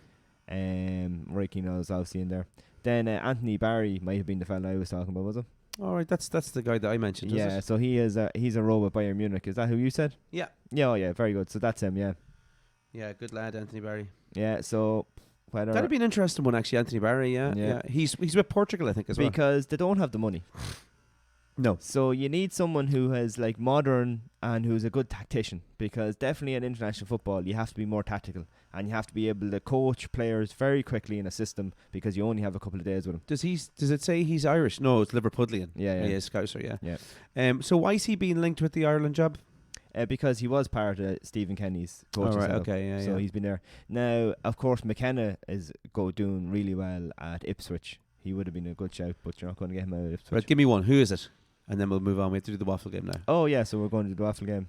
Roy Keane was obviously in there. Then Anthony Barry might have been the fella I was talking about, was it? All right, that's the guy that I mentioned. Yeah, Is it? so he's a row at Bayern Munich. Is that who you said? Yeah. Yeah, oh yeah, very good. So that's him. Yeah, Yeah, good lad, Anthony Barry. yeah. So whether That'd be an interesting one, actually, Anthony Barry. Yeah, Yeah. yeah. He's with Portugal, I think, as well. because they don't have the money. No. So you need someone who is like modern and who's a good tactician, because definitely in international football you have to be more tactical and you have to be able to coach players very quickly in a system because you only have a couple of days with them. Does it say he's Irish? No, it's Liverpudlian. Yeah. He is Scouser, yeah. Yeah. So why is he being linked with the Ireland job? Because he was part of Stephen Kenny's coaching right, setup. okay, yeah, So yeah. he's been there. Now, of course, McKenna is doing really well at Ipswich. He would have been a good shout, but you're not going to get him out of Ipswich. Right, give me one. Who is it? And then we'll move on. We have to do the waffle game now. Oh yeah, so we're going to do the Waffle Game.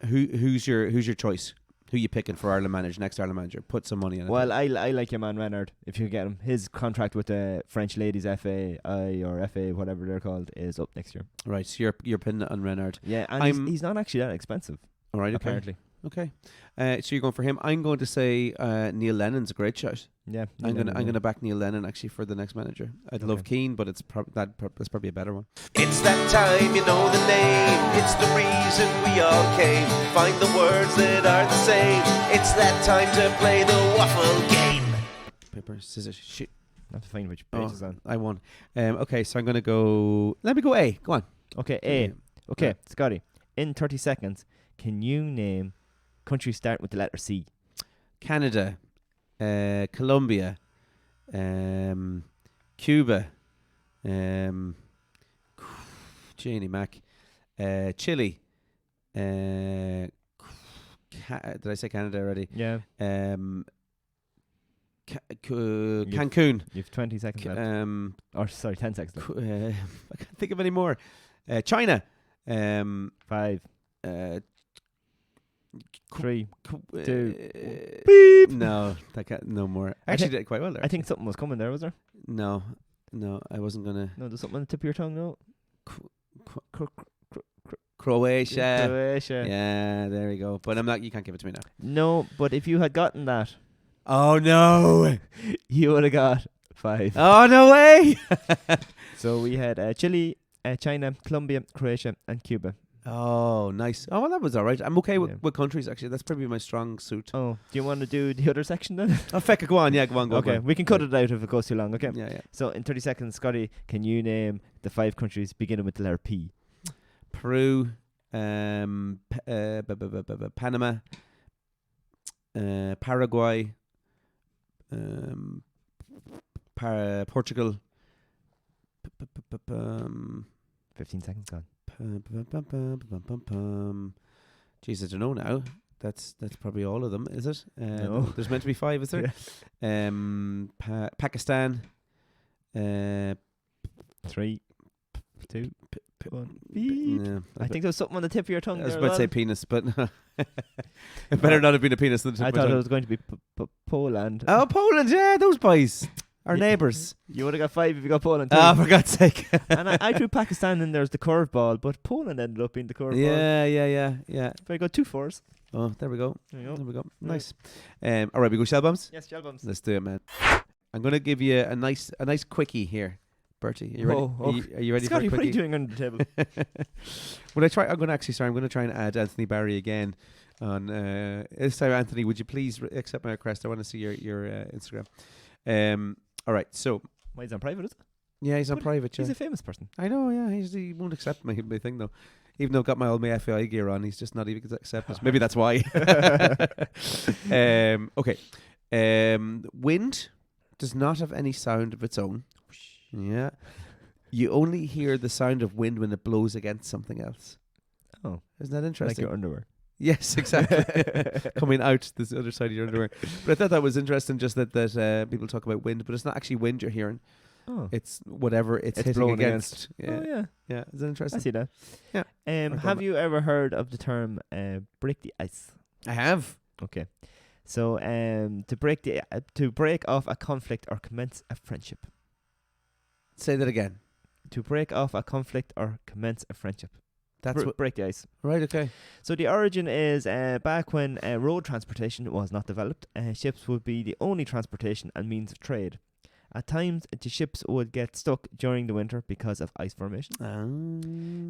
Who's your choice? Who you picking for Ireland manager, next Ireland manager? Put some money on it. Well, I like your man Renard. If you get him, his contract with the French ladies FA or FA, whatever they're called, is up next year. Right, so you're pinning it on Renard. Yeah, and he's not actually that expensive. All right, okay. Apparently. Okay. So you're going for him. I'm going to say Neil Lennon's a great shot. Yeah, I'm gonna back Neil Lennon actually for the next manager. I'd love Keane, but it's that's probably a better one. It's that time, you know the name. It's the reason we all came. Find the words that are the same. It's that time to play the Waffle Game. Paper, scissors, shoot. Not to find which page is on. I won. Okay, so I'm gonna go. Let me go A. Go on. Okay, A. Okay, Yeah. Scotty. In 30 seconds, can you name countries starting with the letter C? Canada, Colombia, Cuba, Janie Mac, Chile. Did I say Canada already? Yeah. Cancun. You've 20 seconds left. Or sorry, 10 seconds left. I can't think of any more. China. 5, 3, 2. Beep. No, no more. I actually did quite well there. I think something was coming there, was there? No, I wasn't gonna. No, there's something on the tip of your tongue, no? Croatia. Croatia. Yeah, there we go. But I'm not. You can't give it to me now. No, but if you had gotten that, Oh no! you would have got 5. Oh no way! So we had Chile, China, Colombia, Croatia, and Cuba. Oh, nice. Oh, well, that was all right. I'm okay Yeah. with countries, actually. That's probably my strong suit. Oh, do you want to do the other section then? Oh, feck it, go on. Yeah, go on. Okay, we can cut it out if it goes too long. Okay. Yeah. So in 30 seconds, Scotty, can you name the 5 countries beginning with the letter P? Peru, Panama, Paraguay, Portugal. 15 seconds gone. Jeez, I don't know now. That's probably all of them, is it? No. There's meant to be 5, is there? Pakistan. 3, 2, 1. Beep. No, I think there was something on the tip of your tongue. I was there about to as say well. penis, but it better not have been a penis. Than I thought it was going to be Poland. Oh, Poland, yeah, those boys, our neighbours. You would have got 5 if you got Poland too. Oh, for God's sake! And I threw Pakistan in there as the curveball, but Poland ended up being the curveball. Yeah. Very good, 2 4s. Oh, there we go. There you go. There we go. Right. Nice. All right, we go shell bombs. Yes, shellbombs. Let's do it, man. I'm gonna give you a nice quickie here, Bertie. Are you ready? Are you ready Scotty, for a what are you quickie? doing under the table? Will I try? I'm gonna try and add Anthony Barry again. On this time, Anthony, would you please accept my request? I want to see your Instagram. All right, so Why he's on private, is it? yeah, he's on But private. He's Yeah. a famous person. I know. Yeah, he won't accept my thing though. Even though I've got my old FAI gear on, he's just not even going to accept it. Maybe that's why. Okay. Wind does not have any sound of its own. Yeah. You only hear the sound of wind when it blows against something else. Oh, Isn't that like interesting? your underwear. Yes, exactly. Coming out this other side of your underwear. But I thought that was interesting, just that people talk about wind, but it's not actually wind you're hearing. Oh, It's whatever it's hitting blowing against. Oh yeah, Yeah. Is that I interesting? see that. Yeah. Have you ever heard of the term "break the ice"? I have. Okay. So to break off a conflict or commence a friendship. Say that again. To break off a conflict or commence a friendship. That's what. Break the ice. Right. Okay. So the origin is back when road transportation was not developed, ships would be the only transportation and means of trade. At times, the ships would get stuck during the winter because of ice formation.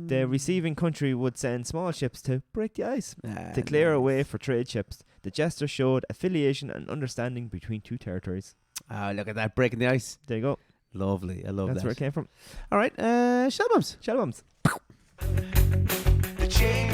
The receiving country would send small ships to break the ice, to clear a way for trade ships. The gesture showed affiliation and understanding between two territories. Look at that, breaking the ice. There you go. Lovely. I love That's that. where it came from. All right. Shellbombs. Shellbombs. The chain